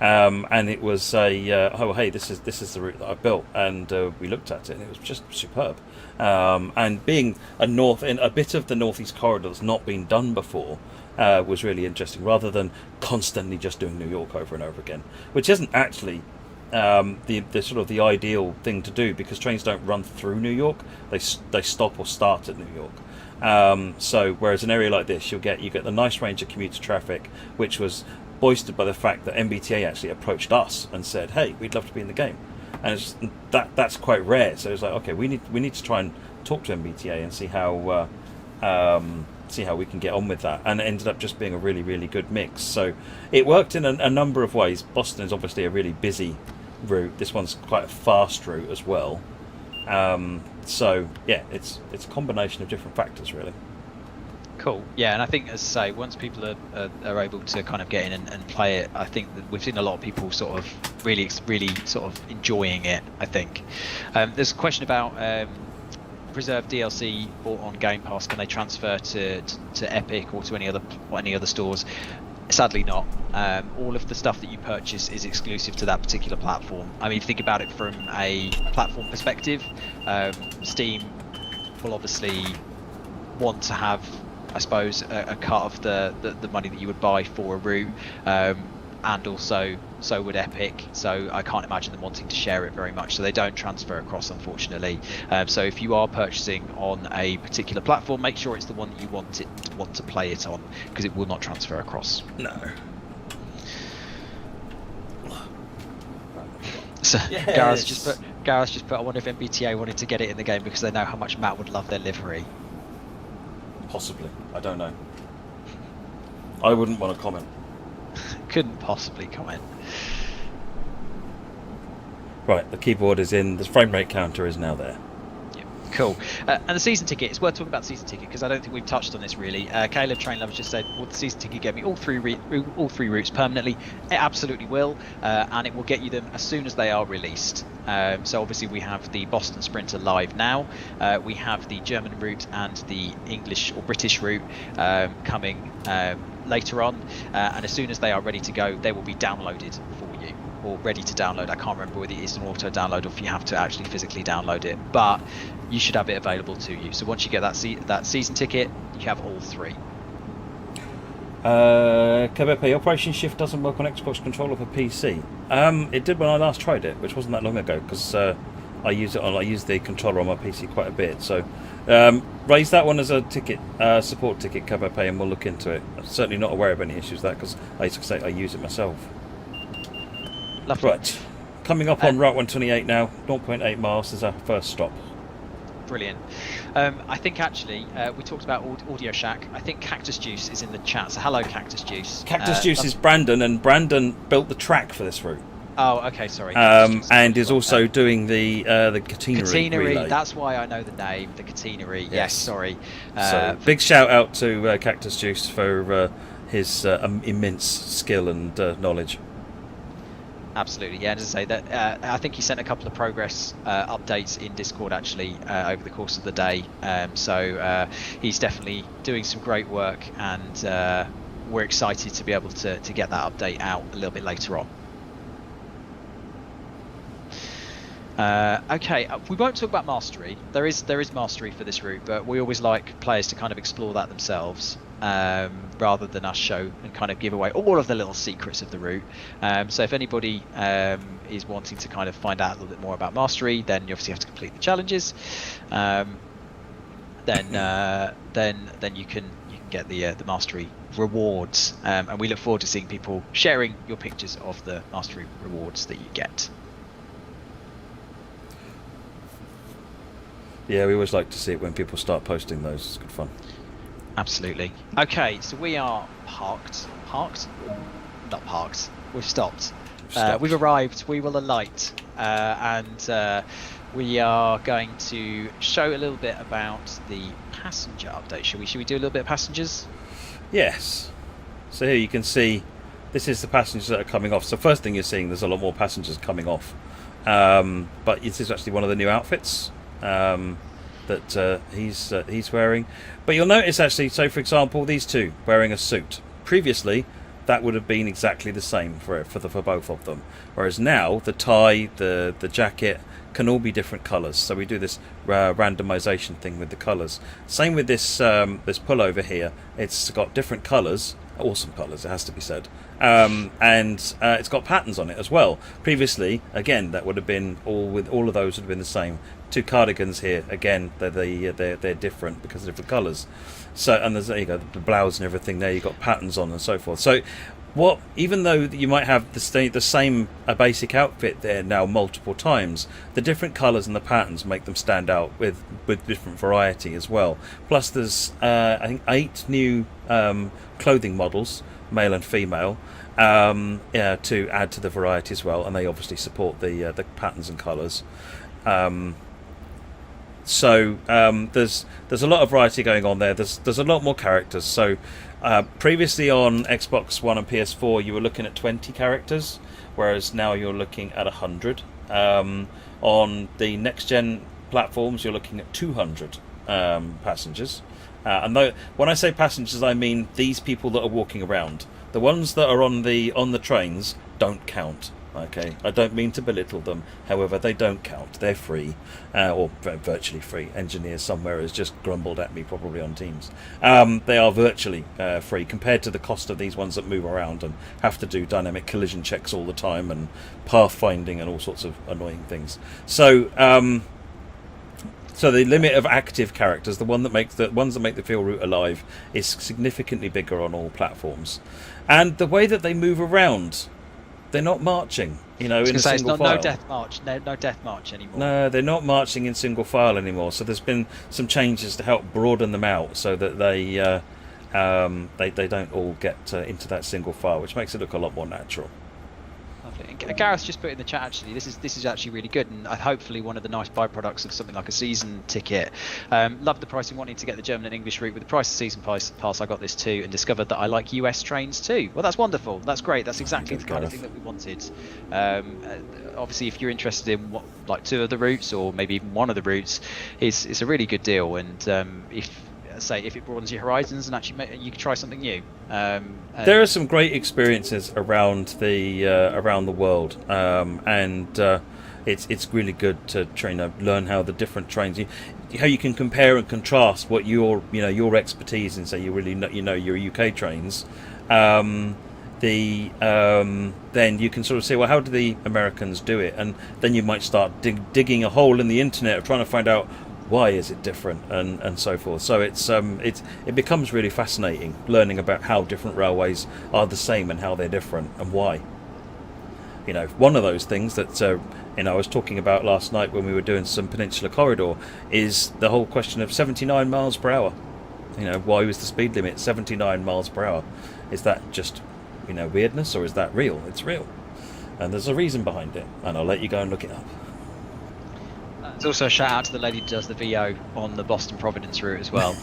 And it was hey, this is the route that I built, and we looked at it, and it was just superb. And being a bit of the northeast corridor that's not been done before was really interesting, rather than constantly just doing New York over and over again, which isn't actually the sort of the ideal thing to do, because trains don't run through New York; they stop or start at New York. So whereas an area like this, you get the nice range of commuter traffic, which was boosted by the fact that MBTA actually approached us and said, "Hey, we'd love to be in the game," and that's quite rare. So it's like, okay, we need to try and talk to MBTA and see how we can get on with that. And it ended up just being a really, really good mix. So it worked in a number of ways. Boston is obviously a really busy route. This one's quite a fast route as well. So yeah, it's a combination of different factors, really. Cool. Yeah, and I think, as I say, once people are able to kind of get in and play it, I think that we've seen a lot of people sort of really sort of enjoying it, I think. There's a question about Preserve DLC bought on Game Pass. Can they transfer to Epic or to any other stores? Sadly not. All of the stuff that you purchase is exclusive to that particular platform. I mean, think about it from a platform perspective. Steam will obviously want to have I suppose, a cut of the money that you would buy for a route, and also so would Epic. So I can't imagine them wanting to share it very much. So they don't transfer across, unfortunately. So if you are purchasing on a particular platform, make sure it's the one that you want to play it on, because it will not transfer across. No. So Yes. Gareth's just put. I wonder if MBTA wanted to get it in the game because they know how much Matt would love their livery. Possibly. I don't know. I wouldn't want to comment. Couldn't possibly comment. Right, the keyboard is in. The frame rate counter is now there. Cool. And the season ticket, it's worth talking about the season ticket because I don't think we've touched on this really. Caleb Train Lovers just said, will the season ticket get me all three routes permanently? It absolutely will, and it will get you them as soon as they are released. So obviously we have the Boston Sprinter live now. We have the German route and the English or British route coming later on, and as soon as they are ready to go, they will be downloaded for you, or ready to download. I can't remember whether it is an auto download or if you have to actually physically download it, but you should have it available to you. So once you get that season ticket, you have all three. KBP, Operation Shift doesn't work on Xbox controller for PC. It did when I last tried it, which wasn't that long ago, because I use the controller on my PC quite a bit. So raise that one as a ticket, support ticket, KBP, and we'll look into it. I'm certainly not aware of any issues with that, because I use it myself. Lovely. Right, coming up on Route 128 now, 0.8 miles is our first stop. Brilliant. I think actually we talked about Audio Shack. I think Cactus Juice is in the chat. So hello, Cactus Juice. Cactus Juice is Brandon, and Brandon built the track for this route. Oh, okay, sorry. And is also doing the catenary relay. That's why I know the name, the catenary. Yes, sorry. So big shout out to Cactus Juice for his immense skill and knowledge. Absolutely, yeah. And as I say, that I think he sent a couple of progress updates in Discord actually over the course of the day. So he's definitely doing some great work, and we're excited to be able to get that update out a little bit later on. Okay, we won't talk about mastery. There is mastery for this route, but we always like players to kind of explore that themselves, rather than us show and kind of give away all of the little secrets of the route. So if anybody is wanting to kind of find out a little bit more about mastery, then you obviously have to complete the challenges. Then you can get the mastery rewards, and we look forward to seeing people sharing your pictures of the mastery rewards that you get. Yeah, we always like to see it when people start posting those. It's good fun. Absolutely. Okay, so we are parked. Not parked. We've stopped. We've arrived. We will alight, and we are going to show a little bit about the passenger update. Should we do a little bit of passengers? Yes. So here you can see this is the passengers that are coming off. So first thing you're seeing, there's a lot more passengers coming off, but this is actually one of the new outfits that he's wearing. But you'll notice actually, so for example, these two wearing a suit. Previously, that would have been exactly the same for both of them. Whereas now, the tie, the jacket can all be different colours. So we do this randomisation thing with the colours. Same with this this pullover here. It's got different colours, awesome colours, it has to be said. And it's got patterns on it as well. Previously, again, that would have been all of those would have been the same. Two cardigans here, again, they're different because of different colours. So, and there you go, the blouse and everything there, you've got patterns on and so forth. So even though you might have the same basic outfit there now multiple times, the different colours and the patterns make them stand out with different variety as well. Plus there's I think 8 new clothing models, male and female, to add to the variety as well, and they obviously support the patterns and colours. So there's a lot of variety going on there. There's a lot more characters. So previously on Xbox One and PS4 you were looking at 20 characters, whereas now you're looking at 100. On the next gen platforms you're looking at 200 passengers. And when I say passengers, I mean these people that are walking around. The ones that are on the trains don't count. Okay, I don't mean to belittle them. However, they don't count. They're free, or virtually free. Engineers somewhere has just grumbled at me, probably on Teams. They are virtually free compared to the cost of these ones that move around and have to do dynamic collision checks all the time and pathfinding and all sorts of annoying things. So, so the limit of active characters, the ones that make the field route alive, is significantly bigger on all platforms, and the way that they move around. They're not marching, in a single file. No death march. No death march anymore. No, they're not marching in single file anymore. So there's been some changes to help broaden them out, so that they don't all get into that single file, which makes it look a lot more natural. Lovely. And Gareth just put in the chat, actually, this is actually really good, and hopefully one of the nice byproducts of something like a season ticket. Love the pricing, wanting to get the German and English route. With the price of season pass, I got this too, and discovered that I like US trains too. Well, that's wonderful. That's great. That's exactly the kind of thing that we wanted. Obviously, if you're interested in like 2 of the routes, or maybe even 1 of the routes, it's a really good deal. And if it broadens your horizons, and actually you can try something new. There are some great experiences around the world, and it's really good to learn how the different trains, how you can compare and contrast what your expertise in, say, your UK trains. Then you can sort of say, well, how do the Americans do it? And then you might start digging a hole in the internet of trying to find out why is it different, and so forth. So it becomes really fascinating learning about how different railways are the same and how they're different and why. One of those things that I was talking about last night when we were doing some Peninsular Corridor is the whole question of 79 miles per hour. Why was the speed limit 79 miles per hour? Is that just weirdness, or is that real? It's real, and there's a reason behind it, and I'll let you go and look it up. There's also a shout out to the lady who does the VO on the Boston Providence route as well.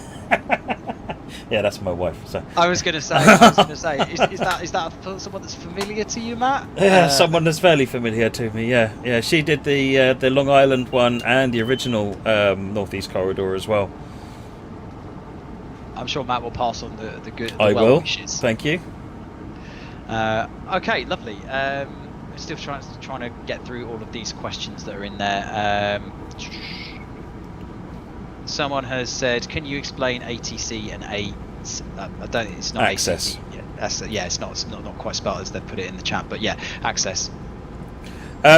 Yeah, that's my wife. So I was going to say, is that someone that's familiar to you, Matt? Yeah, someone that's fairly familiar to me. Yeah. She did the Long Island one and the original Northeast Corridor as well. I'm sure Matt will pass on the good. I will. Wishes. Thank you. Okay, lovely. Still trying to get through all of these questions that are in there. Someone has said, "Can you explain ATC and A?" I don't. It's not access. ATC. It's not quite spelled as they put it in the chat, but yeah, access.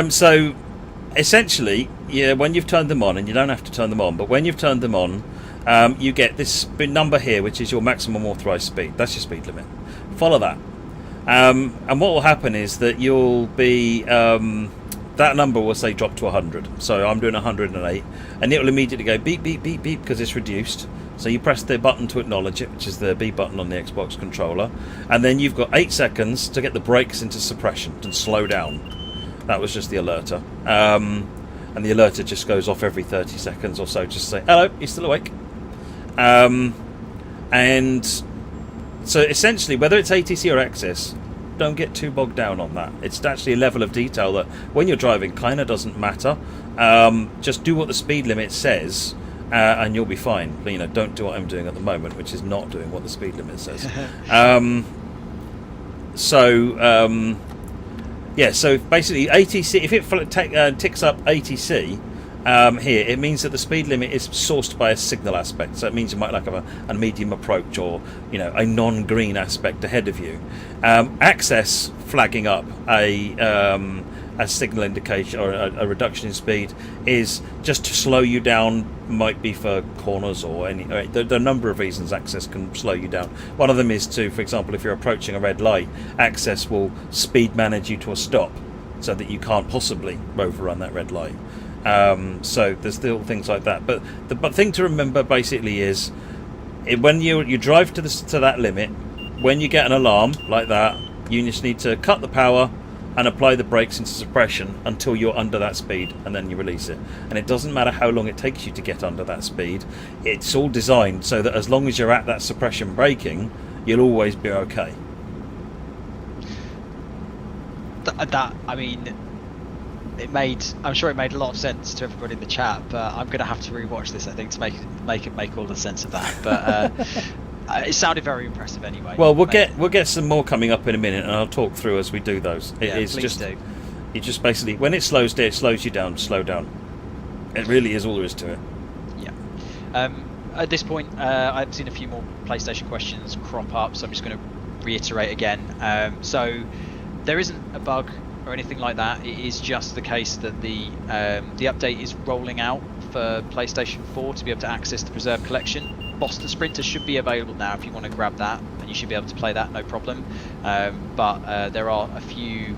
So essentially, when you've turned them on, and you don't have to turn them on, but when you've turned them on, you get this number here, which is your maximum authorised speed. That's your speed limit. Follow that. And what will happen is that you'll be that number will say drop to 100. So I'm doing 108, and it will immediately go beep beep beep beep because it's reduced. So you press the button to acknowledge it, which is the B button on the Xbox controller, and then you've got 8 seconds to get the brakes into suppression and slow down. That was just the alerter, and the alerter just goes off every 30 seconds or so, just to say hello, you're still awake. And so essentially, whether it's ATC or access, don't get too bogged down on that. It's actually a level of detail that when you're driving kind of doesn't matter. Just do what the speed limit says, and you'll be fine. Don't do what I'm doing at the moment, which is not doing what the speed limit says. So basically ATC, if it ticks up ATC here, it means that the speed limit is sourced by a signal aspect. So it means you might have a medium approach, or a non-green aspect ahead of you. Access flagging up a signal indication or a reduction in speed is just to slow you down. Might be for corners or there are a number of reasons access can slow you down. One of them is to, for example, if you're approaching a red light, access will speed manage you to a stop so that you can't possibly overrun that red light. So there's still things like that. But the thing to remember basically is when you drive to that limit, when you get an alarm like that, you just need to cut the power and apply the brakes into suppression until you're under that speed, and then you release it. And it doesn't matter how long it takes you to get under that speed. It's all designed so that as long as you're at that suppression braking, you'll always be okay. I'm sure it made a lot of sense to everybody in the chat, but I'm going to have to rewatch this, I think, to make all the sense of that. But it sounded very impressive anyway. Well, we'll get some more coming up in a minute, and I'll talk through as we do those. Please do. You just basically, when it slows you down. Slow down. It really is all there is to it. Yeah. At this point, I've seen a few more PlayStation questions crop up, so I'm just going to reiterate again. So there isn't a bug or anything like that. It is just the case that the update is rolling out for PlayStation 4 to be able to access the preserved collection. Boston Sprinter should be available now if you want to grab that, and you should be able to play that, no problem. But there are a few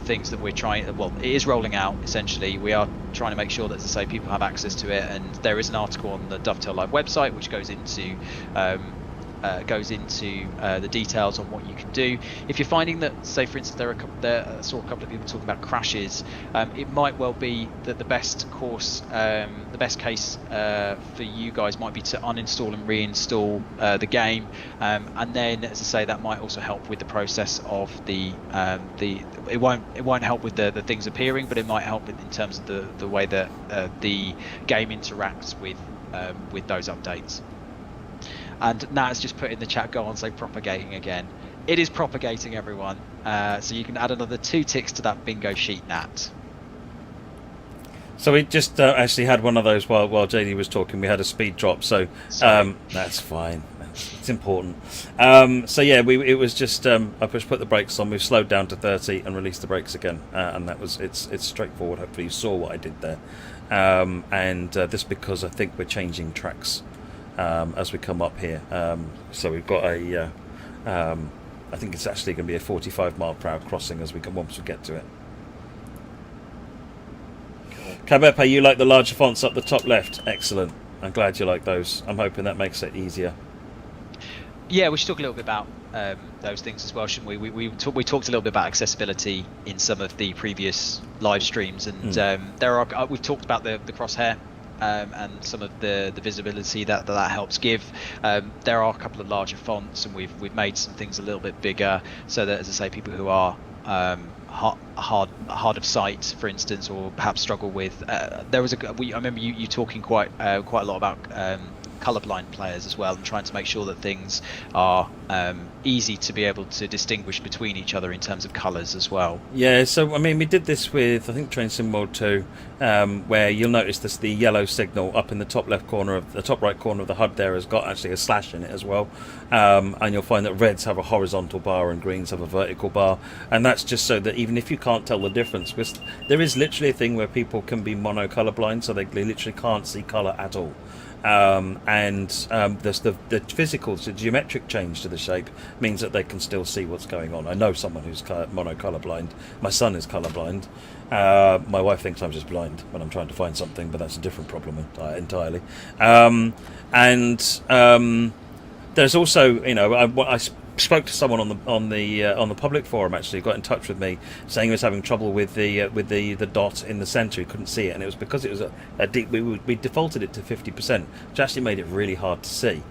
things that we're trying. Well, it is rolling out essentially. We are trying to make sure that, as I say, people have access to it, and there is an article on the Dovetail Live website which goes into the details on what you can do. If you're finding that, say for instance, I saw a couple of people talking about crashes, it might well be that the best case for you guys might be to uninstall and reinstall the game, and then, as I say, that might also help with the process of it won't help with the things appearing, but it might help in terms of the way that the game interacts with those updates. And Nat's just put in the chat, go on, say propagating again. It is propagating, everyone. So you can add another 2 ticks to that bingo sheet, Nat. So we just actually had one of those while JD was talking. We had a speed drop, so that's fine. It's important. So yeah, it was just I put the brakes on. We've slowed down to 30 and released the brakes again, and that was it's straightforward. Hopefully you saw what I did there, and this because I think we're changing tracks. As we come up here, so we've got I think it's actually going to be a 45-mile-per-hour crossing once we get to it. Kabepe, you like the larger fonts up the top left? Excellent. I'm glad you like those. I'm hoping that makes it easier. Yeah, we should talk a little bit about those things as well, shouldn't we? We talked a little bit about accessibility in some of the previous live streams, and we've talked about the crosshair. And some of the visibility that helps give. There are a couple of larger fonts, and we've made some things a little bit bigger, so that, as I say, people who are hard of sight, for instance, or perhaps struggle with. I remember you talking quite a lot about colorblind players as well, and trying to make sure that things are easy to be able to distinguish between each other in terms of colors as well. Yeah, so I mean, we did this with, I think, Train Sim World 2, where you'll notice the yellow signal up in the top right corner of the HUD there has got actually a slash in it as well, and you'll find that reds have a horizontal bar and greens have a vertical bar, and that's just so that even if you can't tell the difference, because there is literally a thing where people can be monocolor blind, so they literally can't see color at all. There's the physical, the geometric change to the shape means that they can still see what's going on. I know someone who's monocolor blind. My son is color blind. My wife thinks I'm just blind when I'm trying to find something, but that's a different problem entirely. There's also, I spoke to someone on the public forum, actually got in touch with me saying he was having trouble with the dot in the centre. He couldn't see it, and it was because it was a deep. We defaulted it to 50%, which actually made it really hard to see,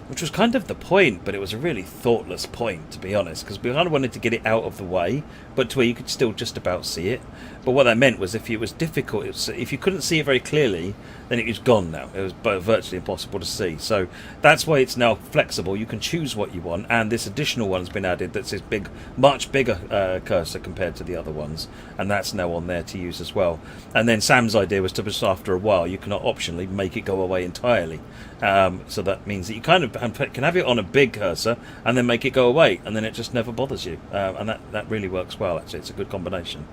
which was kind of the point, but it was a really thoughtless point, to be honest, because we kind of wanted to get it out of the way, but to where you could still just about see it. But what that meant was if it was difficult, if you couldn't see it very clearly, then it was gone now. It was virtually impossible to see. So that's why it's now flexible. You can choose what you want, and this additional one's been added that's this big, much bigger cursor compared to the other ones, and that's now on there to use as well. And then Sam's idea was to just after a while you can optionally make it go away entirely. So that means that you kind of can have it on a big cursor and then make it go away, and then it just never bothers you. And that really works well, actually. It's a good combination.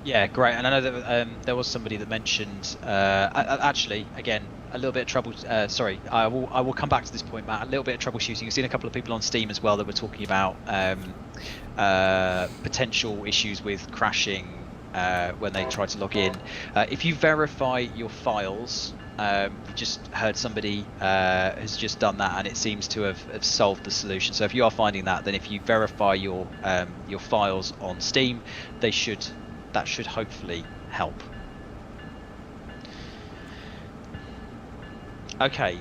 Yeah, great. And I know that there was somebody that mentioned, actually, again, a little bit of trouble. Sorry, I will come back to this point, Matt. A little bit of troubleshooting. I've seen a couple of people on Steam as well that were talking about potential issues with crashing when they try to log in. If you verify your files, we just heard somebody has just done that, and it seems to have solved the solution. So if you are finding that, then if you verify your files on Steam, that should hopefully help. Okay,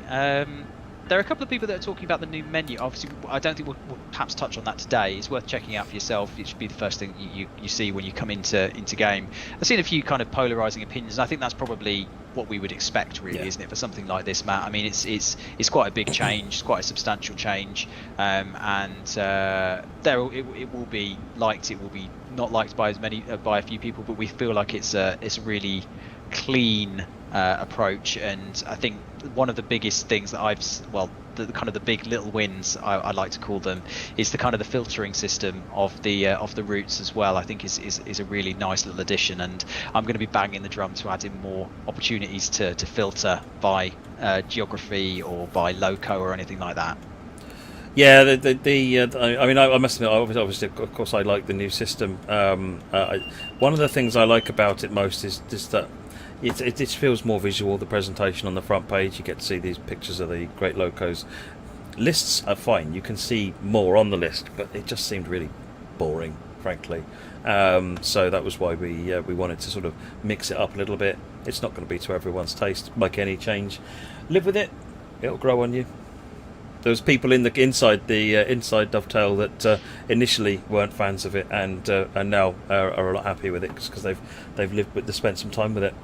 there are a couple of people that are talking about the new menu. Obviously, I don't think we'll perhaps touch on that today. It's worth checking out for yourself. It should be the first thing you see when you come into game. I've seen a few kind of polarising opinions, and I think that's probably what we would expect, really, Yeah. isn't it, for something like this, Matt? I mean, it's quite a big change, it's quite a substantial change, and it will be liked, it will be not liked by by a few people, but we feel like it's a really clean approach. And I think one of the biggest things that the kind of the big little wins, I like to call them, is the kind of the filtering system of the routes as well. I think is a really nice little addition, and I'm going to be banging the drum to add in more opportunities to filter by geography or by loco or anything like that. Yeah, I mean, I must admit, obviously, of course, I like the new system. One of the things I like about it most is just that it just feels more visual. The presentation on the front page, you get to see these pictures of the great locos. Lists are fine; you can see more on the list, but it just seemed really boring, frankly. So that was why we wanted to sort of mix it up a little bit. It's not going to be to everyone's taste, like any change. Live with it; it'll grow on you. There was people inside Dovetail that initially weren't fans of it, and now are a lot happy with it because they've spent some time with it.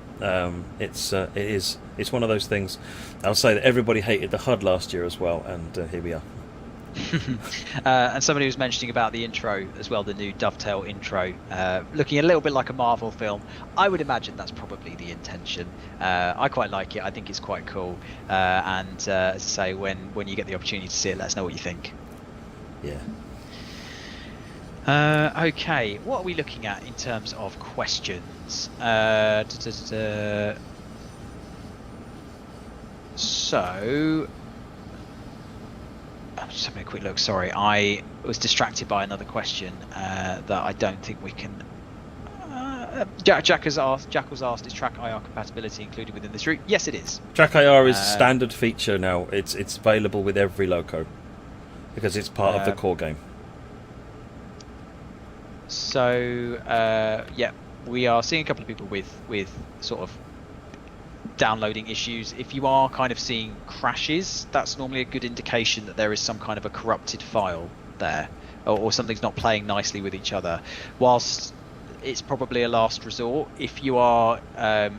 It's one of those things. I'll say that everybody hated the HUD last year as well, and here we are. And somebody was mentioning about the intro as well, the new Dovetail intro, looking a little bit like a Marvel film. I would imagine that's probably the intention. I quite like it. I think it's quite cool. And as I say, when you get the opportunity to see it, let us know what you think. Yeah. Okay, what are we looking at in terms of questions? So, I'm just having a quick look. Sorry, I was distracted by another question that I don't think we can. Jackal's asked, is track IR compatibility included within this route? Yes, it is. Track IR is a standard feature now. It's available with every loco because it's part of the core game. So yeah, we are seeing a couple of people with sort of downloading issues. If you are kind of seeing crashes, that's normally a good indication that there is some kind of a corrupted file there, or something's not playing nicely with each other. Whilst it's probably a last resort, if you are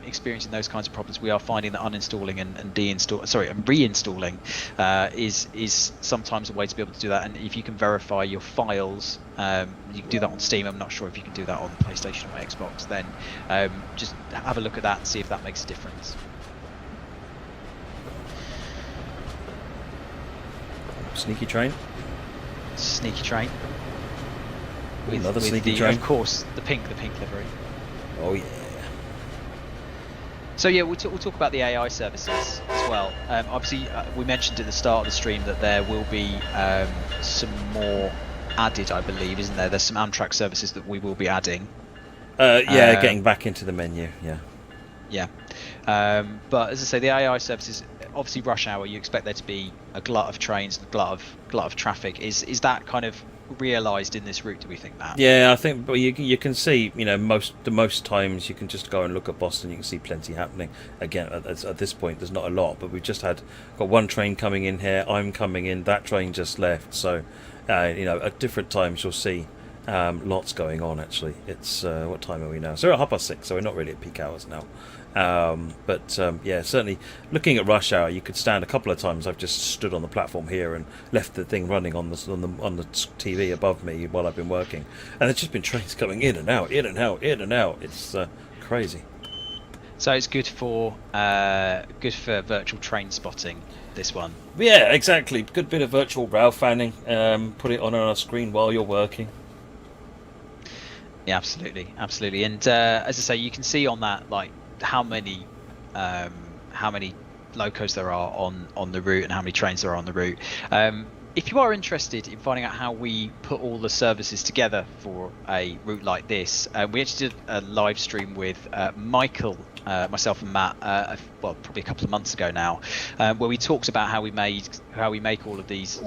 experiencing those kinds of problems, we are finding that uninstalling and reinstalling is sometimes a way to be able to do that. And if you can verify your files, you can do that on Steam. I'm not sure if you can do that on PlayStation or Xbox. Then just have a look at that and see if that makes a difference. Sneaky train. Another sneaky train. Of course, the pink livery. Oh yeah. So yeah, we'll talk about the AI services as well. Obviously, we mentioned at the start of the stream that there will be some more added, I believe, isn't there? There's some Amtrak services that we will be adding. Getting back into the menu. Yeah. But as I say, the AI services, obviously rush hour, you expect there to be a glut of trains, a glut of traffic. Is that kind of realised in this route, do we think, Matt? Yeah, I think, but you can see, most times you can just go and look at Boston, you can see plenty happening. Again, at this point, there's not a lot, but we've just got one train coming in here, I'm coming in, that train just left, so, at different times you'll see lots going on, actually. It's, what time are we now? So we're at 6:30, so we're not really at peak hours now. Yeah, certainly looking at rush hour, you could stand a couple of times. I've just stood on the platform here and left the thing running on the TV above me while I've been working, and there's just been trains coming in and out. It's crazy. So it's good for virtual train spotting, this one. Yeah, exactly. Good bit of virtual rail fanning. Put it on a screen while you're working. Yeah, absolutely. And as I say, you can see on that how many locos there are on the route and how many trains there are on the route. If you are interested in finding out how we put all the services together for a route like this, we actually did a live stream with Michael, myself and Matt, probably a couple of months ago now, where we talked about how we make all of these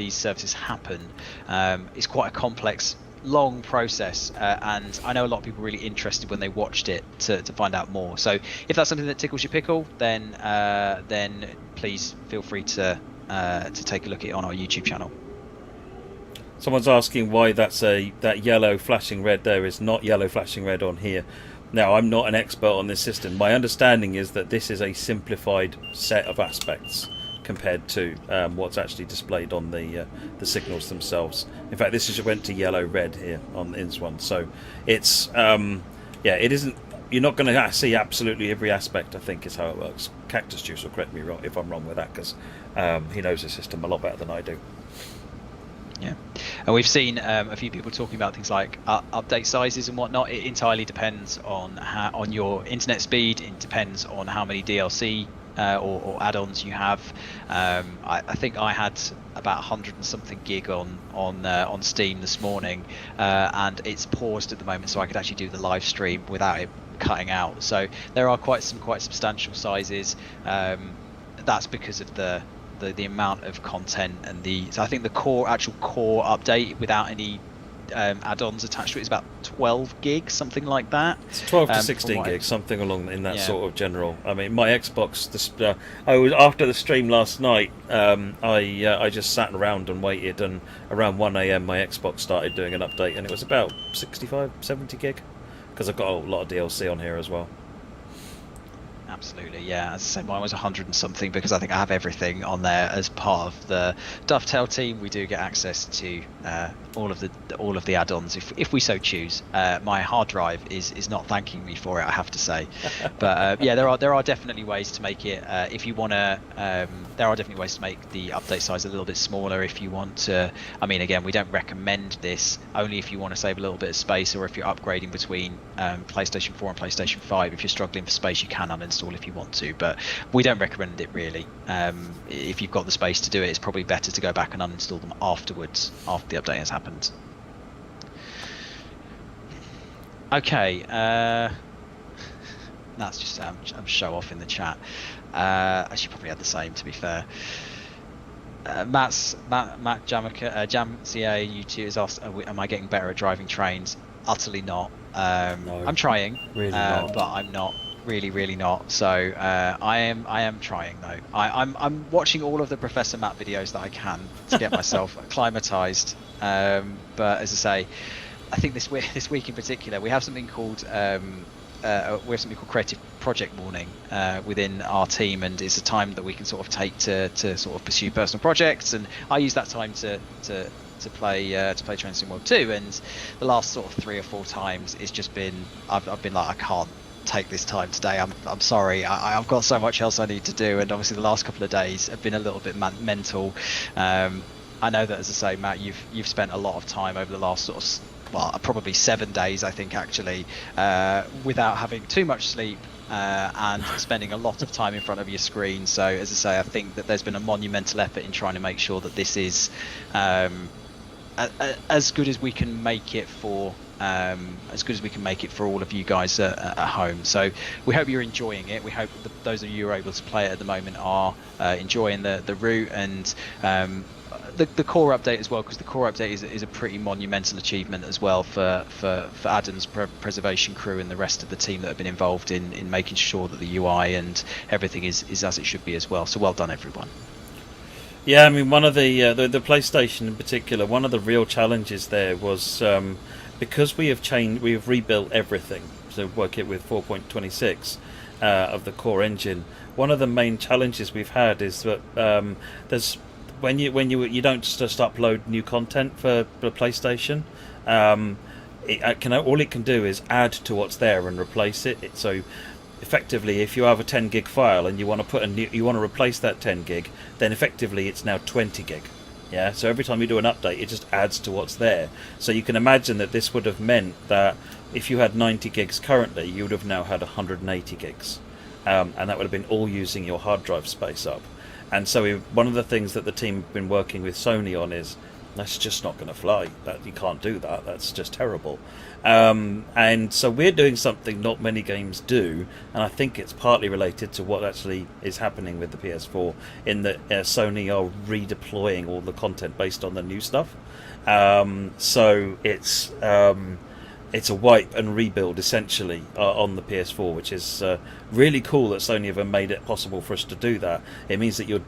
services happen. It's quite a complex, long process, and I know a lot of people are really interested when they watched it to find out more. So if that's something that tickles your pickle, then please feel free to take a look at it on our YouTube channel. Someone's asking why that yellow flashing red there is not yellow flashing red on here. Now, I'm not an expert on this system. My understanding is that this is a simplified set of aspects compared to what's actually displayed on the signals themselves. In fact, this just went to yellow red here on this one, so it's it isn't. You're not going to see absolutely every aspect, I think, is how it works. Cactus Juice will correct me wrong if I'm wrong with that, because he knows the system a lot better than I do. Yeah, and we've seen a few people talking about things like update sizes and whatnot. It entirely depends on your internet speed. It depends on how many DLC or add-ons you have. I think I had about 100 and something gig on Steam this morning, and it's paused at the moment, so I could actually do the live stream without it cutting out. So there are quite substantial sizes. That's because of the amount of content and so I think the actual core update without any add-ons attached to it is about 12 gigs, something like that. It's 12 to 16 gigs, something along in that sort of general. I mean, my Xbox, I was after the stream last night. I just sat around and waited, and around 1 a.m. my Xbox started doing an update, and it was about 65, 70 gig, because I've got a lot of DLC on here as well. Absolutely, yeah. As I said, mine was 100 and something because I think I have everything on there as part of the Dovetail team. We do get access to all of the add-ons if we so choose. My hard drive is not thanking me for it, I have to say. But there are definitely ways to make it. If you want to, there are definitely ways to make the update size a little bit smaller if you want to. I mean, again, we don't recommend this only if you want to save a little bit of space, or if you're upgrading between PlayStation 4 and PlayStation 5. If you're struggling for space, you can uninstall if you want to, but we don't recommend it really. If you've got the space to do it, it's probably better to go back and uninstall them afterwards, after the update has happened. Okay, that's just show off in the chat. I should probably add the same, to be fair. Matt Jamaica, CA YouTube has asked, am I getting better at driving trains? Utterly not. No, I'm trying, really not. but I'm not. Really not. So I am trying though. I'm watching all of the Professor Matt videos that I can to get myself acclimatized. But as I say, I think this week in particular we have something called Creative Project Morning within our team, and it's a time that we can sort of take to sort of pursue personal projects, and I use that time to play Train Sim World 2, and the last sort of 3 or 4 times it's just been I've been like, I can't take this time today. I'm sorry. I've got so much else I need to do, and obviously the last couple of days have been a little bit mental. I know that, as I say, Matt, you've spent a lot of time over the last sort of probably 7 days, I think, actually, without having too much sleep and spending a lot of time in front of your screen. So, as I say, I think that there's been a monumental effort in trying to make sure that this is as good as we can make it for. As good as we can make it for all of you guys at home. So we hope you're enjoying it. We hope that those of you who are able to play it at the moment are enjoying the route and the core update as well, because the core update is a pretty monumental achievement as well for Adam's preservation crew and the rest of the team that have been involved in making sure that the UI and everything is as it should be as well. So well done, everyone. Yeah, I mean, one of the PlayStation in particular, one of the real challenges there was because we have rebuilt everything to work it with 4.26 of the core engine. One of the main challenges we've had is that there's when you don't just upload new content for the PlayStation. All it can do is add to what's there and replace it. So effectively, if you have a 10 gig file and you want to replace that 10 gig, then effectively it's now 20 gig. Yeah, so every time you do an update, it just adds to what's there. So you can imagine that this would have meant that if you had 90 gigs currently, you would have now had 180 gigs. And that would have been all using your hard drive space up. And so one of the things that the team have been working with Sony on is, that's just not going to fly. You can't do that. That's just terrible. And so we're doing something not many games do, and I think it's partly related to what actually is happening with the PS4, in that Sony are redeploying all the content based on the new stuff. So it's it's a wipe and rebuild essentially on the PS4, which is really cool. That Sony have made it possible for us to do that. It means that you're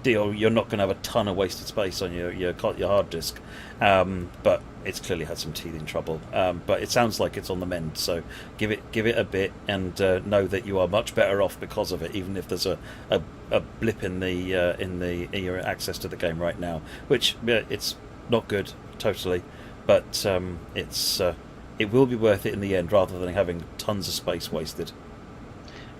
not going to have a ton of wasted space on your hard disk, but it's clearly had some teething trouble. But it sounds like it's on the mend. So give it a bit, and know that you are much better off because of it. Even if there's a blip in your access to the game right now, which it's not good totally, but it will be worth it in the end, rather than having tons of space wasted.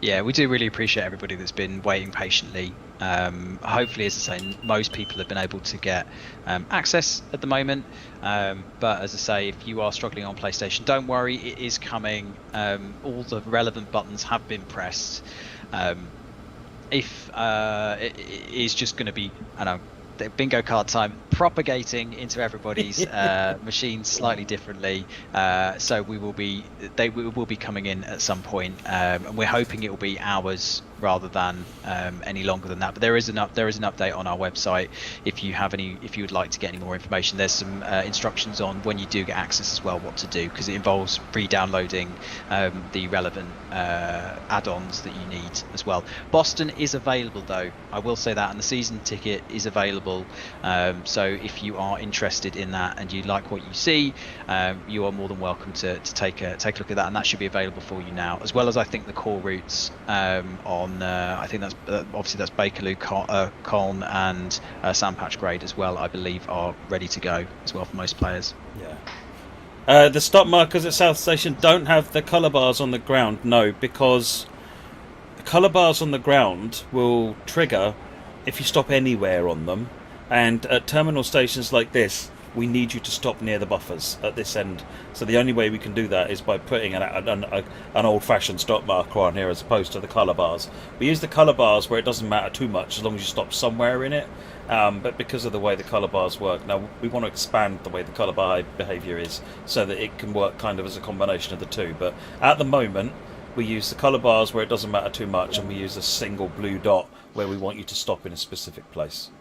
Yeah, we do really appreciate everybody that's been waiting patiently. Hopefully, as I say, most people have been able to get access at the moment. But as I say, if you are struggling on PlayStation, don't worry, it is coming. All the relevant buttons have been pressed. It is just going to be, I know, the bingo card time, propagating into everybody's machines slightly differently. So they will be coming in at some point, and we're hoping it will be hours rather than any longer than that. But there is an update on our website if you would like to get any more information. There's some instructions on when you do get access as well, what to do, because it involves re-downloading the relevant add-ons that you need as well. Boston is available though, I will say that, and the season ticket is available. So if you are interested in that and you like what you see, you are more than welcome to take a look at that, and that should be available for you now, as well as I think the core routes on I think that's obviously that's Bakerloo, Colne and Sandpatch Grade as well, I believe are ready to go as well for most players. Yeah. The stop markers at South Station don't have the colour bars on the ground, no, because the colour bars on the ground will trigger if you stop anywhere on them, and at terminal stations like this we need you to stop near the buffers at this end. So the only way we can do that is by putting an old-fashioned stop marker on here as opposed to the colour bars. We use the colour bars where it doesn't matter too much as long as you stop somewhere in it, but because of the way the colour bars work, now we want to expand the way the colour bar behaviour is so that it can work kind of as a combination of the two. But at the moment we use the colour bars where it doesn't matter too much, and we use a single blue dot where we want you to stop in a specific place.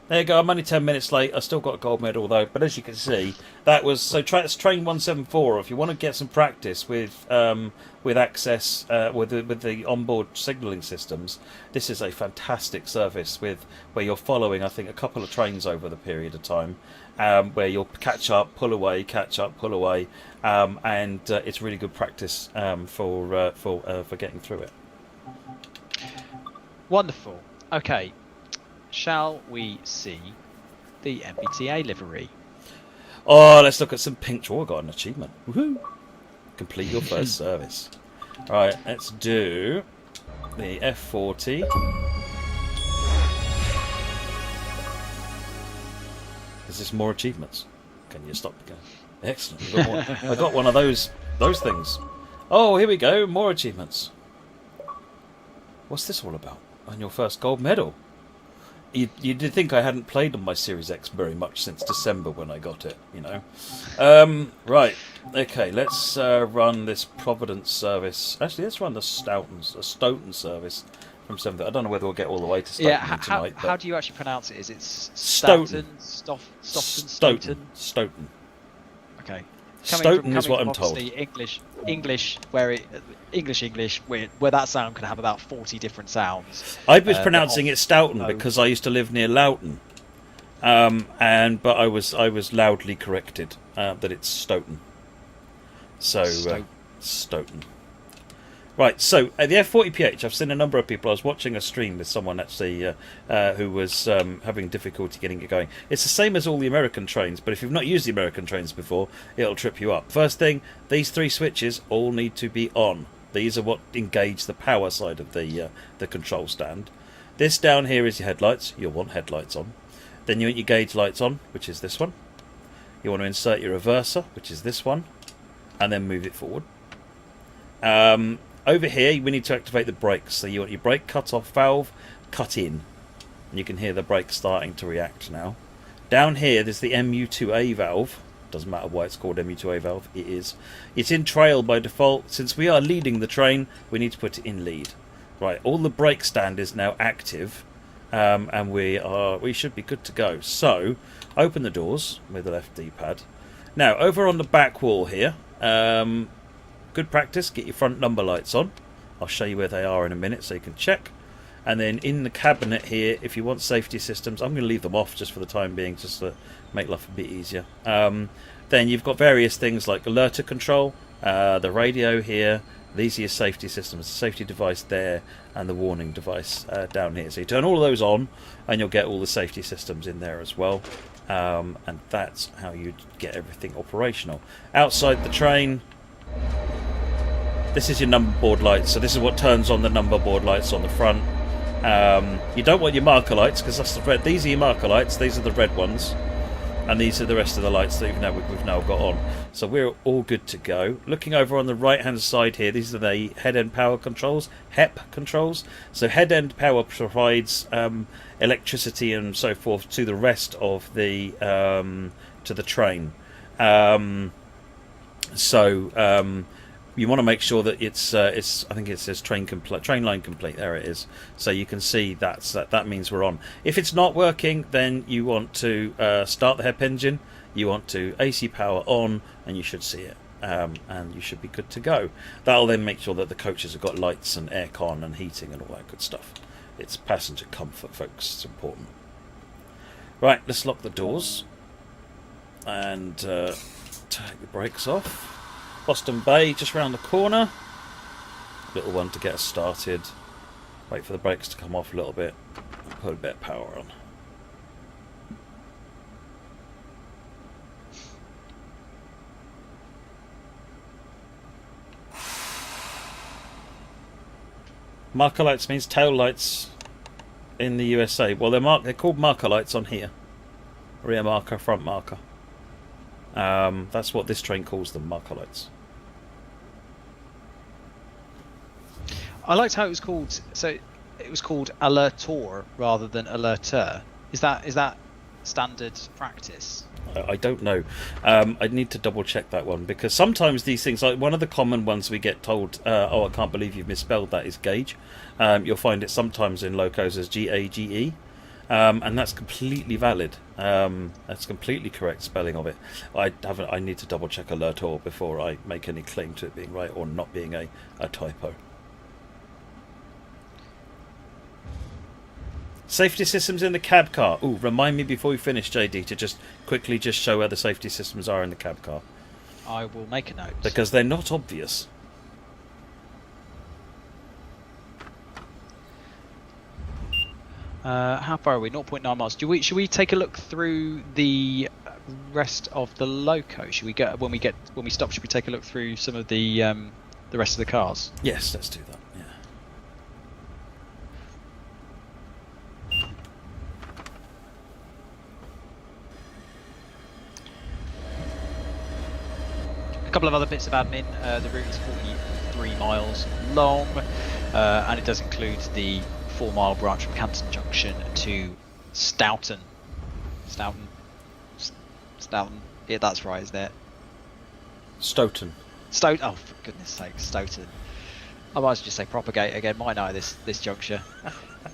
There you go, I'm only 10 minutes late. I still got a gold medal though, but as you can see, that was it's train 174. If you want to get some practice with access with the onboard signalling systems, this is a fantastic service where you're following, I think, a couple of trains over the period of time, where you'll catch up, pull away, catch up, pull away, and it's really good practice for getting through it. Wonderful. Okay. Shall we see the MBTA livery? Oh, let's look at some pink. Oh, I got an achievement. Woohoo! Complete your first service. Alright, let's do the F40. Is this more achievements? Can you stop again? Excellent. I got one of those things. Oh, here we go. More achievements. What's this all about? And your first gold medal. You did think I hadn't played on my Series X very much since December when I got it, you know. Right, okay, let's run this Providence service. Actually, let's run the Stoughton service from 7th. I don't know whether we'll get all the way to Stoughton tonight. How do you actually pronounce it? Is it Stoughton? Stoughton? Stoughton. Okay. Stoughton is what I'm told. English, where that sound can have about 40 different sounds. I was pronouncing it Stoughton because I used to live near Loughton, but I was loudly corrected that it's Stoughton. So Stoughton. Right, so the F40PH, I've seen a number of people. I was watching a stream with someone actually who was having difficulty getting it going. It's the same as all the American trains, but if you've not used the American trains before, it'll trip you up. First thing, these 3 switches all need to be on. These are what engage the power side of the control stand. This down here is your headlights. You'll want headlights on. Then you want your gauge lights on, which is this one. You want to insert your reverser, which is this one, and then move it forward. Over here, we need to activate the brakes. So you want your brake cut-off valve cut in. And you can hear the brakes starting to react now. Down here, there's the MU2A valve. Doesn't matter why it's called MU2A valve. It is. It's in trail by default. Since we are leading the train, we need to put it in lead. Right, all the brake stand is now active. And we should be good to go. So, open the doors with the left D-pad. Now, over on the back wall here, Good practice, get your front number lights on. I'll show you where they are in a minute so you can check. And then in the cabinet here, if you want safety systems, I'm going to leave them off just for the time being, just to make life a bit easier. Then you've got various things like alerter control, the radio here. These are your safety systems, the safety device there, and the warning device down here. So you turn all of those on, and you'll get all the safety systems in there as well. And that's how you get everything operational. Outside the train, this is your number board lights. So this is what turns on the number board lights on the front. You don't want your marker lights, because that's the red. These are your marker lights. These are the red ones. And these are the rest of the lights that we've now got on. So we're all good to go. Looking over on the right hand side here, these are the head end power controls, HEP controls. So head end power provides electricity and so forth to the rest of the to the train. You want to make sure that it's I think it says train line complete. There it is. So you can see that means we're on. If it's not working, then you want to start the HEP engine. You want to AC power on, and you should see it, and you should be good to go. That'll then make sure that the coaches have got lights and aircon and heating and all that good stuff. It's passenger comfort, folks. It's important. Right, let's lock the doors and take the brakes off. Boston Bay just round the corner. Little one to get us started. Wait for the brakes to come off a little bit. Put a bit of power on. Marker lights means tail lights in the USA. Well, they're called marker lights on here. Rear marker, front marker. That's what this train calls them, marker lights. I liked how it was called. So it was called alertor rather than alerter. Is that standard practice? I don't know. I need to double check that one, because sometimes these things, like one of the common ones we get told, "Oh, I can't believe you've misspelled that," is gauge. You'll find it sometimes in locos as GAGE. And that's completely valid. That's completely correct spelling of it. I need to double check alertor before I make any claim to it being right or not being a typo. Safety systems in the cab car. Ooh, remind me before we finish, JD, to just quickly show where the safety systems are in the cab car. I will make a note. Because they're not obvious. How far are we? 0.9 miles. Should we take a look through the rest of the loco? Should we go when we stop? Should we take a look through some of the rest of the cars? Yes, let's do that. Yeah. A couple of other bits of admin. The route is 43 miles long, and it does include the 4-mile branch from Canton Junction to Stoughton. Stoughton. Yeah, that's right, isn't it? Stoughton. Oh, for goodness sake, Stoughton. I might as well just say propagate again. Why not this juncture?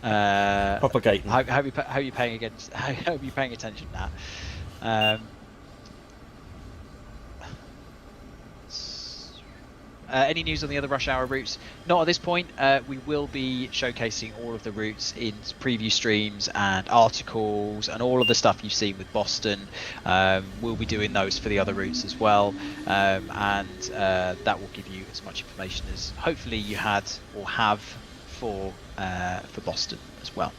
Propagating. How are you paying against? How are you paying attention to that? Any news on the other rush hour routes? Not at this point. We will be showcasing all of the routes in preview streams and articles and all of the stuff you've seen with Boston. We'll be doing those for the other routes as well, and that will give you as much information as hopefully you had or have for Boston as well.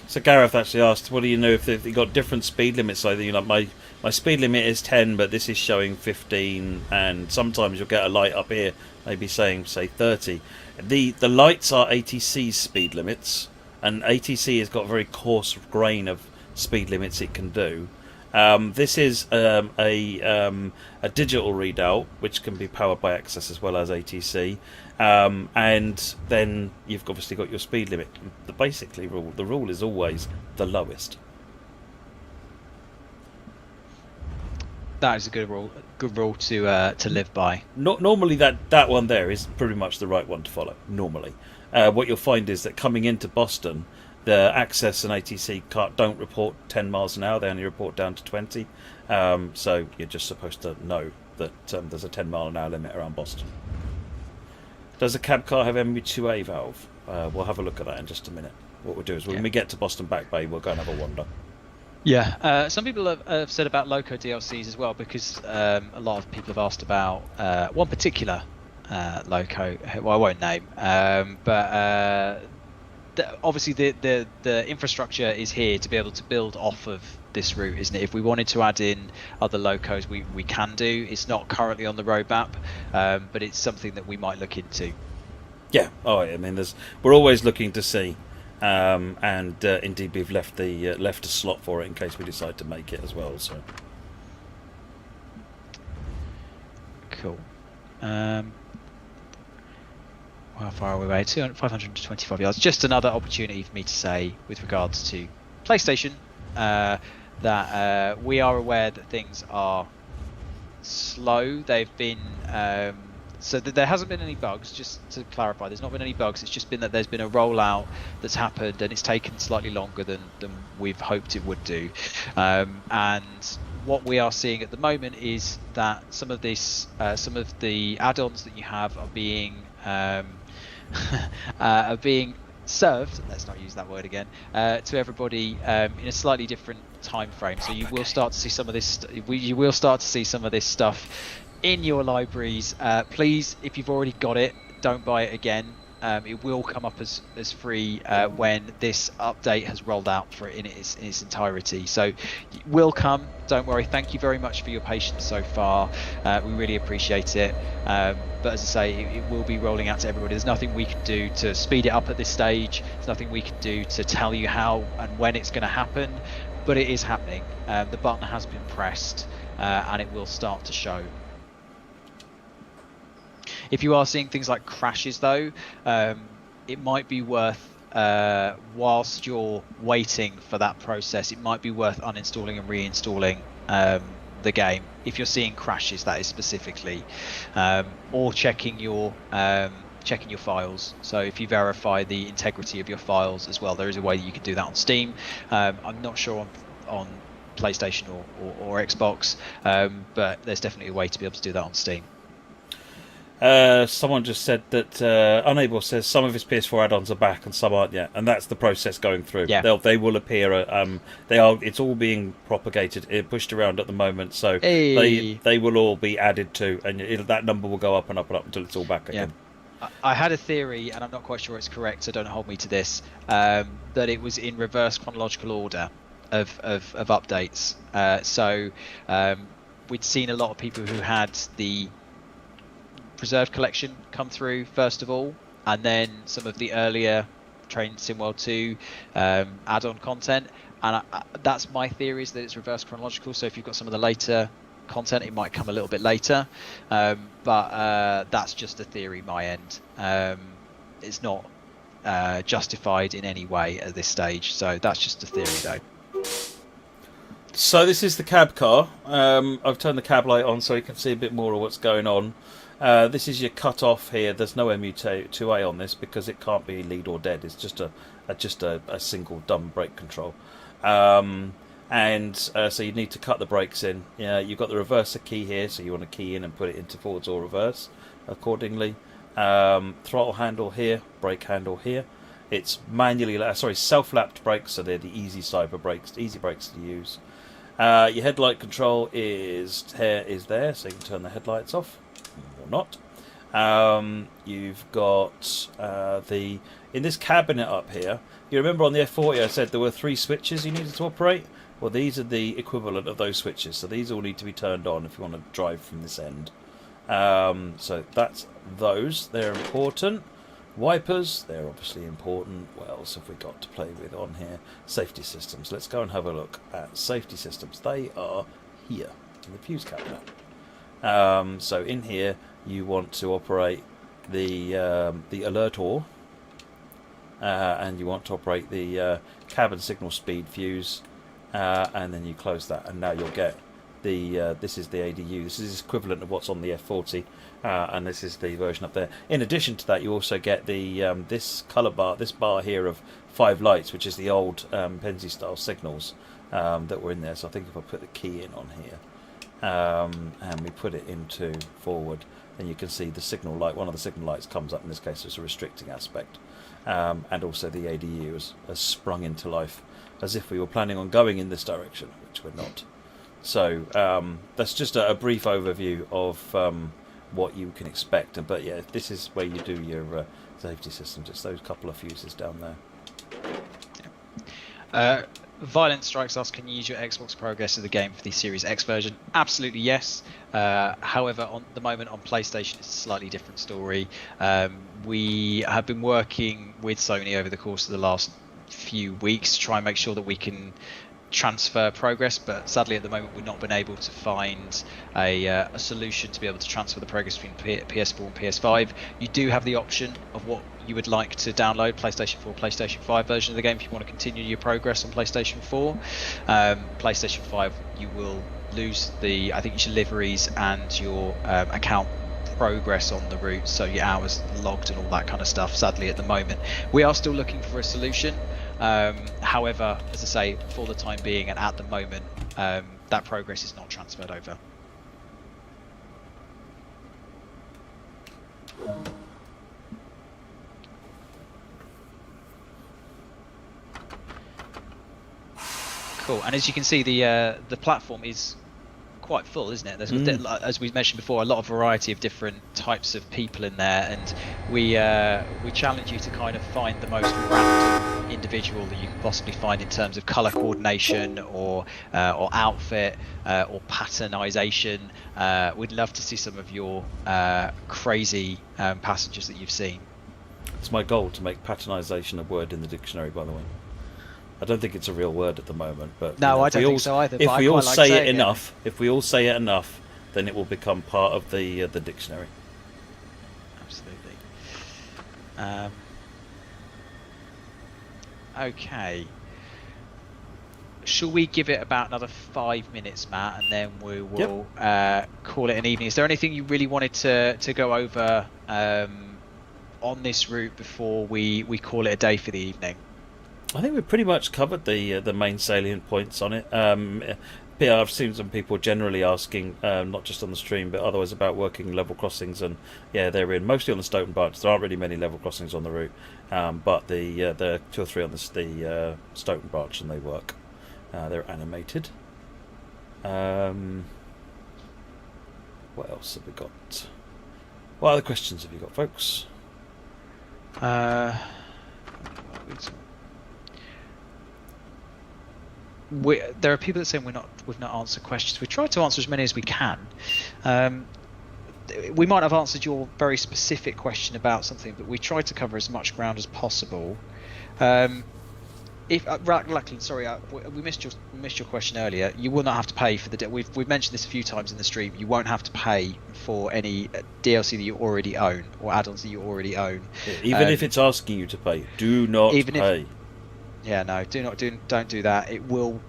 So Gareth actually asked, what do you know if they've got different speed limits? So, you know, my speed limit is 10, but this is showing 15, and sometimes you'll get a light up here, maybe saying, say, 30. The lights are ATC's speed limits, and ATC has got a very coarse grain of speed limits it can do. This is a digital readout, which can be powered by Access as well as ATC. And then you've obviously got your speed limit. Basically, the rule is always the lowest. That is a good rule. good rule to live by. Normally, that one there is pretty much the right one to follow. Normally, what you'll find is that coming into Boston, the Access and ATC don't report 10 miles an hour; they only report down to 20. So you're just supposed to know that there's a 10-mile-an-hour limit around Boston. Does a cab car have MB2A valve? We'll have a look at that in just a minute. What we'll do is when we get to Boston Back Bay, we'll go and have a wander. Yeah, some people have said about Loco DLCs as well, because a lot of people have asked about one particular Loco, well, I won't name, but obviously the infrastructure is here to be able to build off of this route, isn't it? If we wanted to add in other Locos, we can do. It's not currently on the roadmap, but it's something that we might look into. Yeah, I mean, we're always looking to see. And indeed, we've left a slot for it in case we decide to make it as well. So cool. How far are we away? 525 yards. Just another opportunity for me to say, with regards to PlayStation, that we are aware that things are slow. They've been so there hasn't been any bugs, just to clarify. There's not been any bugs. It's just been that there's been a rollout that's happened, and it's taken slightly longer than we've hoped it would do. And what we are seeing at the moment is that some of the add-ons that you have are being served. Let's not use that word again. To everybody in a slightly different time frame. So you will start to see some of this. You will start to see some of this stuff in your libraries. Please, if you've already got it, don't buy it again. It will come up as free when this update has rolled out for it in its entirety. So it will come, don't worry. Thank you very much for your patience so far. We really appreciate it. But as I say, it will be rolling out to everybody. There's nothing we can do to speed it up at this stage. There's nothing we can do to tell you how and when it's going to happen, but it is happening. The button has been pressed, and it will start to show. If you are seeing things like crashes, though, it might be worth, whilst you're waiting for that process, it might be worth uninstalling and reinstalling the game. If you're seeing crashes, that is specifically, or checking your files. So if you verify the integrity of your files as well, there is a way that you can do that on Steam. I'm not sure on PlayStation or Xbox, but there's definitely a way to be able to do that on Steam. Someone just said that Unable says some of his PS4 add-ons are back and some aren't yet, and that's the process going through. Yeah. They will appear. It's all being propagated, pushed around at the moment. So they will all be added to, and that number will go up and up and up until it's all back again. Yeah. I had a theory, and I'm not quite sure it's correct, so don't hold me to this. That it was in reverse chronological order of updates. So we'd seen a lot of people who had the Preserved collection come through first of all, and then some of the earlier Train Sim World 2 add-on content, and that's my theory, is that it's reverse chronological. So if you've got some of the later content, it might come a little bit later, but that's just a theory my end. It's not justified in any way at this stage, so that's just a theory though. So this is the cab car. I've turned the cab light on so you can see a bit more of what's going on. This is your cut-off here. There's no MU2A on this because it can't be lead or dead. It's just a single dumb brake control. So you need to cut the brakes in. You've got the reverser key here, so you want to key in and put it into forwards or reverse accordingly. Throttle handle here, brake handle here. It's self-lapped brakes, so they're the easy brakes to use. Your headlight control is there, so you can turn the headlights off or not. You've got in this cabinet up here. You remember on the F40 I said there were 3 switches you needed to operate? Well, these are the equivalent of those switches, so these all need to be turned on if you want to drive from this end. So that's those. They're important. Wipers, they're obviously important. What else have we got to play with on here? Safety systems. Let's go and have a look at safety systems. They are here in the fuse cabinet. So in here you want to operate the alert or, and you want to operate the cabin signal speed fuse, and then you close that, and now you'll get this is the ADU. This is equivalent of what's on the F40, and this is the version up there. In addition to that, you also get the this colour bar, this bar here of 5 lights, which is the old Penzi style signals that were in there. So I think if I put the key in on here and we put it into forward, then you can see the signal light. One of the signal lights comes up. In this case, it's a restricting aspect, and also the ADU has sprung into life as if we were planning on going in this direction, which we're not. So that's just a brief overview of what you can expect. But yeah, this is where you do your safety system. Just those couple of fuses down there. Violence strikes us, can you use your Xbox progress of the game for the Series X version? Absolutely yes. However, on the moment on PlayStation, it's a slightly different story. We have been working with Sony over the course of the last few weeks to try and make sure that we can transfer progress, but sadly at the moment we've not been able to find a solution to be able to transfer the progress between PS4 and PS5. You do have the option of what you would like to download, PlayStation 4, PlayStation 5 version of the game if you want to continue your progress on PlayStation 4. PlayStation 5 you will lose I think your liveries and your account progress on the route, so your hours logged and all that kind of stuff. Sadly at the moment we are still looking for a solution. However, as I say, for the time being and at the moment, that progress is not transferred over. Cool. And as you can see, the platform is quite full, isn't it? There's, as we mentioned before, a lot of variety of different types of people in there, and we challenge you to kind of find the most random individual that you can possibly find in terms of color coordination or outfit or patternization. We'd love to see some of your crazy passengers that you've seen. It's my goal to make patternization a word in the dictionary, by the way. I don't think it's a real word at the moment, but no, I don't think so either. If we all say it enough, then it will become part of the dictionary. Absolutely. Okay. Shall we give it about another 5 minutes, Matt, and then we will call it an evening? Is there anything you really wanted to go over on this route before we call it a day for the evening? I think we've pretty much covered the main salient points on it. Yeah, I've seen some people generally asking, not just on the stream, but otherwise about working level crossings, and yeah, they're in mostly on the Stoughton branch. There aren't really many level crossings on the route, but there are 2 or 3 on the Stoughton branch, and they work. They're animated. What else have we got? What other questions have you got, folks? There are people that say we've not answered questions. We try to answer as many as we can. We might have answered your very specific question about something, but we try to cover as much ground as possible. Lachlan, sorry, we missed your question earlier. You will not have to pay for the. We've mentioned this a few times in the stream. You won't have to pay for any DLC that you already own or add-ons that you already own. Yeah, even if it's asking you to pay, do not pay. No, don't do that. It will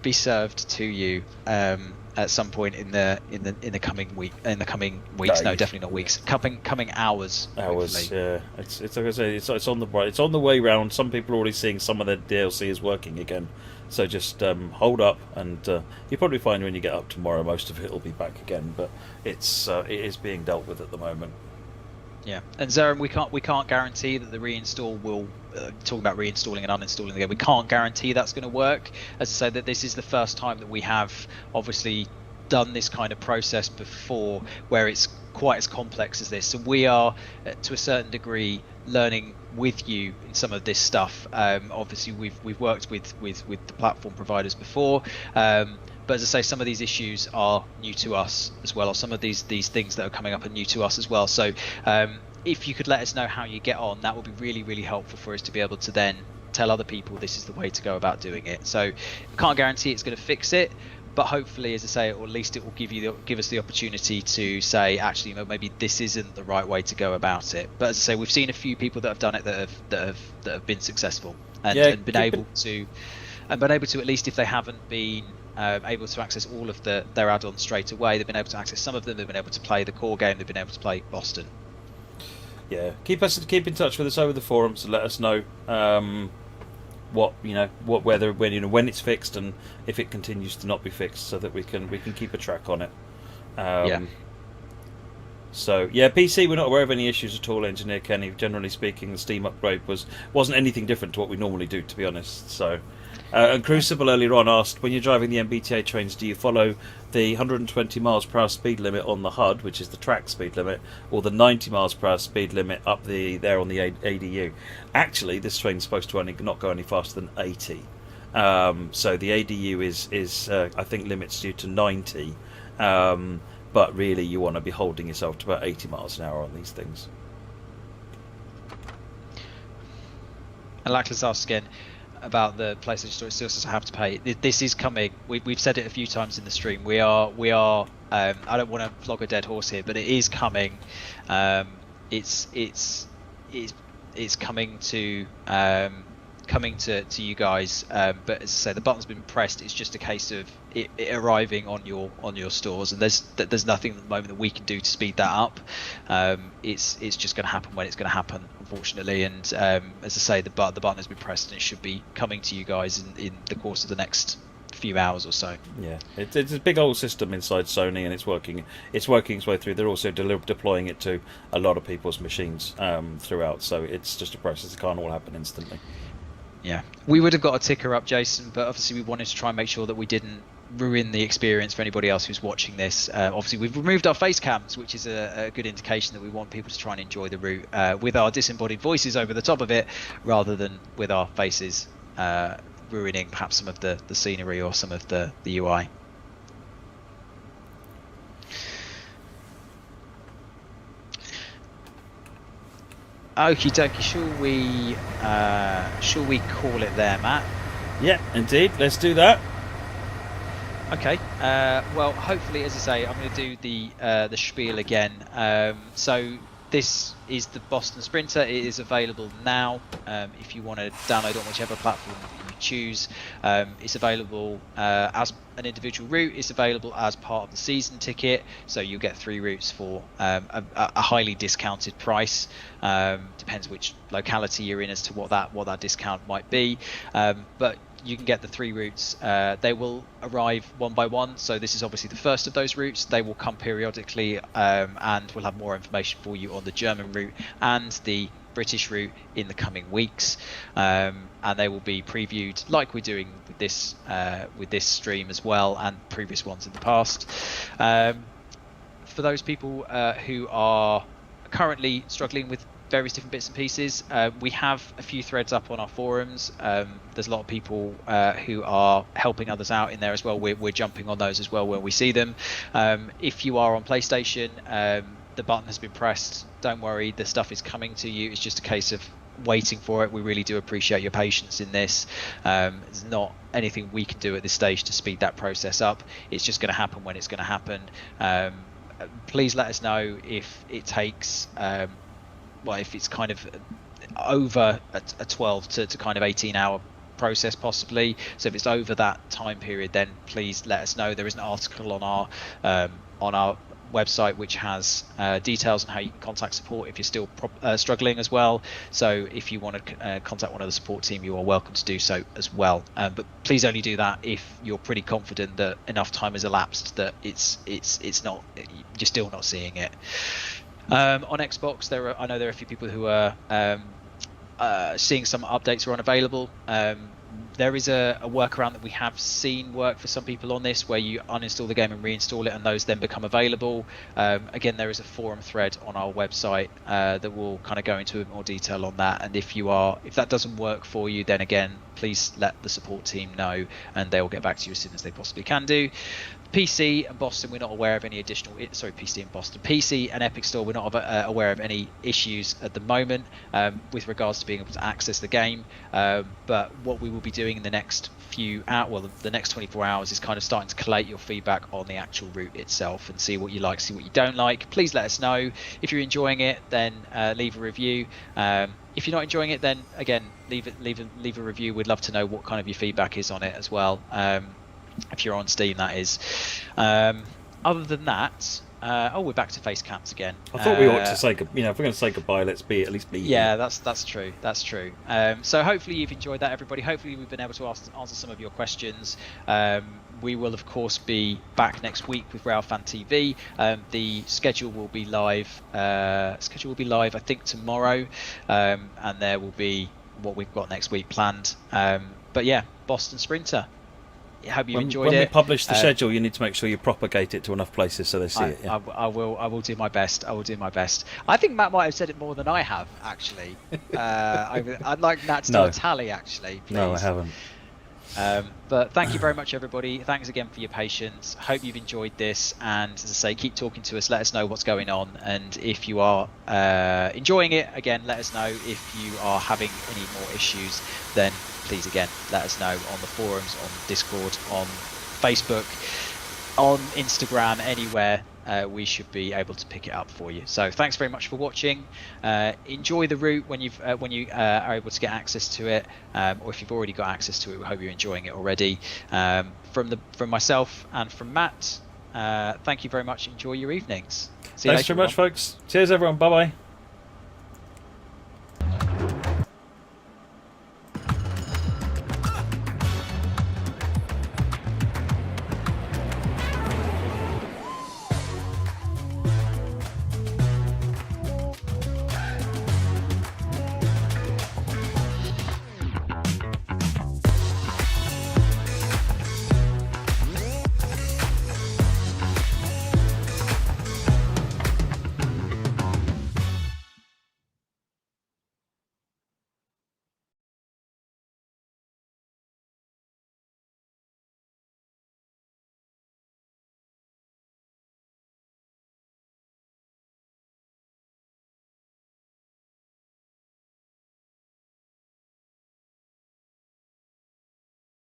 be served to you at some point in the coming weeks. No, definitely not weeks. Coming hours. Hopefully. Yeah. It's like I say, it's on the way round. Some people are already seeing some of their DLC is working again. So just hold up, and you'll probably find when you get up tomorrow, most of it will be back again. But it is being dealt with at the moment. Yeah, and Zerum, we can't guarantee that the reinstall will. Talking about reinstalling and uninstalling the game, we can't guarantee that's going to work. As I say, that this is the first time that we have obviously done this kind of process before, where it's quite as complex as this. So we are, to a certain degree, learning with you in some of this stuff. Obviously, we've worked with the platform providers before. But as I say, some of these issues are new to us as well, or some of these things that are coming up are new to us as well. So if you could let us know how you get on, that would be really, really helpful for us to be able to then tell other people this is the way to go about doing it. So we can't guarantee it's going to fix it, but hopefully, as I say, or at least it will give us the opportunity to say, actually, maybe this isn't the right way to go about it. But as I say, we've seen a few people that have done it that have been successful and been able to at least, if they haven't been able to access all of their add-ons straight away. They've been able to access some of them. They've been able to play the core game. They've been able to play Boston. Yeah, keep in touch with us over the forums and let us know when it's fixed and if it continues to not be fixed, so that we can keep a track on it. So yeah, PC, we're not aware of any issues at all, Engineer Kenny. Generally speaking, the Steam upgrade wasn't anything different to what we normally do, to be honest. So, and Crucible earlier on asked, when you're driving the MBTA trains, do you follow the 120 miles per hour speed limit on the HUD, which is the track speed limit, or the 90 miles per hour speed limit up there on the ADU? Actually, this train's supposed to not go any faster than 80. So the ADU is I think limits you to 90. But really, you want to be holding yourself to about 80 miles an hour on these things. And Lachlan's asked again about the PlayStation Store. It still says I have to pay. This is coming. We've said it a few times in the stream. We are. I don't want to flog a dead horse here, but it is coming. It's coming to you guys. But as I say, the button's been pressed. It's just a case of it arriving on your stores, and there's nothing at the moment that we can do to speed that up. It's just going to happen when it's going to happen, unfortunately. And as I say, the button has been pressed, and it should be coming to you guys in the course of the next few hours or so. Yeah, it's a big old system inside Sony, and it's working its way through. They're also deploying it to a lot of people's machines throughout, so it's just a process that can't all happen instantly. Yeah, we would have got a ticker up, Jason, but obviously we wanted to try and make sure that we didn't ruin the experience for anybody else who's watching this. Obviously we've removed our face cams, which is a good indication that we want people to try and enjoy the route with our disembodied voices over the top of it, rather than with our faces ruining perhaps some of the scenery or some of the UI. Okie dokie, shall we call it there, Matt? Yeah, indeed. Let's do that. Okay. Well, hopefully, as I say, I'm going to do the spiel again. So this is the Boston Sprinter. It is available now. If you want to download on whichever platform you choose, it's available as an individual route. It's available as part of the season ticket, so you'll get 3 routes for a highly discounted price. Depends which locality you're in as to what that discount might be, but you can get the 3 routes. They will arrive one by one, so this is obviously the first of those routes. They will come periodically, and we'll have more information for you on the German route and the British route in the coming weeks, and they will be previewed like we're doing with this stream as well, and previous ones in the past. For those people who are currently struggling with various different bits and pieces, we have a few threads up on our forums. There's a lot of people who are helping others out in there as well. We're jumping on those as well when we see them. If you are on PlayStation, the button has been pressed. Don't worry, the stuff is coming to you. It's just a case of waiting for it. We really do appreciate your patience in this. There's not anything we can do at this stage to speed that process up. It's just going to happen when it's going to happen. Please let us know if it takes if it's kind of over a 12 to kind of 18 hour process possibly. So if it's over that time period, then please let us know. There is an article on our website which has details on how you can contact support if you're still struggling as well. So if you want to contact one of the support team, you are welcome to do so as well. But please only do that if you're pretty confident that enough time has elapsed that it's not, you're still not seeing it. On Xbox, I know there are a few people who are seeing some updates are unavailable. There is a workaround that we have seen work for some people on this, where you uninstall the game and reinstall it, and those then become available. Again, there is a forum thread on our website that will kind of go into a bit more detail on that. And if that doesn't work for you, then again, please let the support team know, and they will get back to you as soon as they possibly can do. PC and Boston, we're not aware of any additional. PC and Boston, PC and Epic Store, we're not aware of any issues at the moment with regards to being able to access the game. But what we will be doing in the next the next 24 hours is kind of starting to collate your feedback on the actual route itself and see what you like, see what you don't like. Please let us know. If you're enjoying it, then leave a review. If you're not enjoying it, then again leave a review. We'd love to know what kind of your feedback is on it as well. if you're on Steam, that is. Other than that, we're back to face cams again. I thought we ought to say, if we're going to say goodbye, let's at least be yeah, here. that's true. That's true. So hopefully you've enjoyed that, everybody. Hopefully we've been able to answer some of your questions. We will of course be back next week with Railfan TV. The schedule will be live. I think tomorrow, and there will be what we've got next week planned. But yeah, Boston Sprinter. I hope you enjoyed it. When we publish the schedule, you need to make sure you propagate it to enough places so they see it. Yeah. I will do my best. I will do my best. I think Matt might have said it more than I have, actually. I'd like Matt to do a tally, actually, please. No, I haven't. But thank you very much, everybody. Thanks again for your patience. Hope you've enjoyed this. And as I say, keep talking to us. Let us know what's going on. And if you are enjoying it, again, let us know. If you are having any more issues, then please, again, let us know on the forums, on Discord, on Facebook, on Instagram, anywhere. We should be able to pick it up for you. So thanks very much for watching. Enjoy the route when you are able to get access to it, or if you've already got access to it, we hope you're enjoying it already. From myself and from Matt, thank you very much. Enjoy your evenings. See you later, Thanks very much, folks. Cheers, everyone. Bye bye.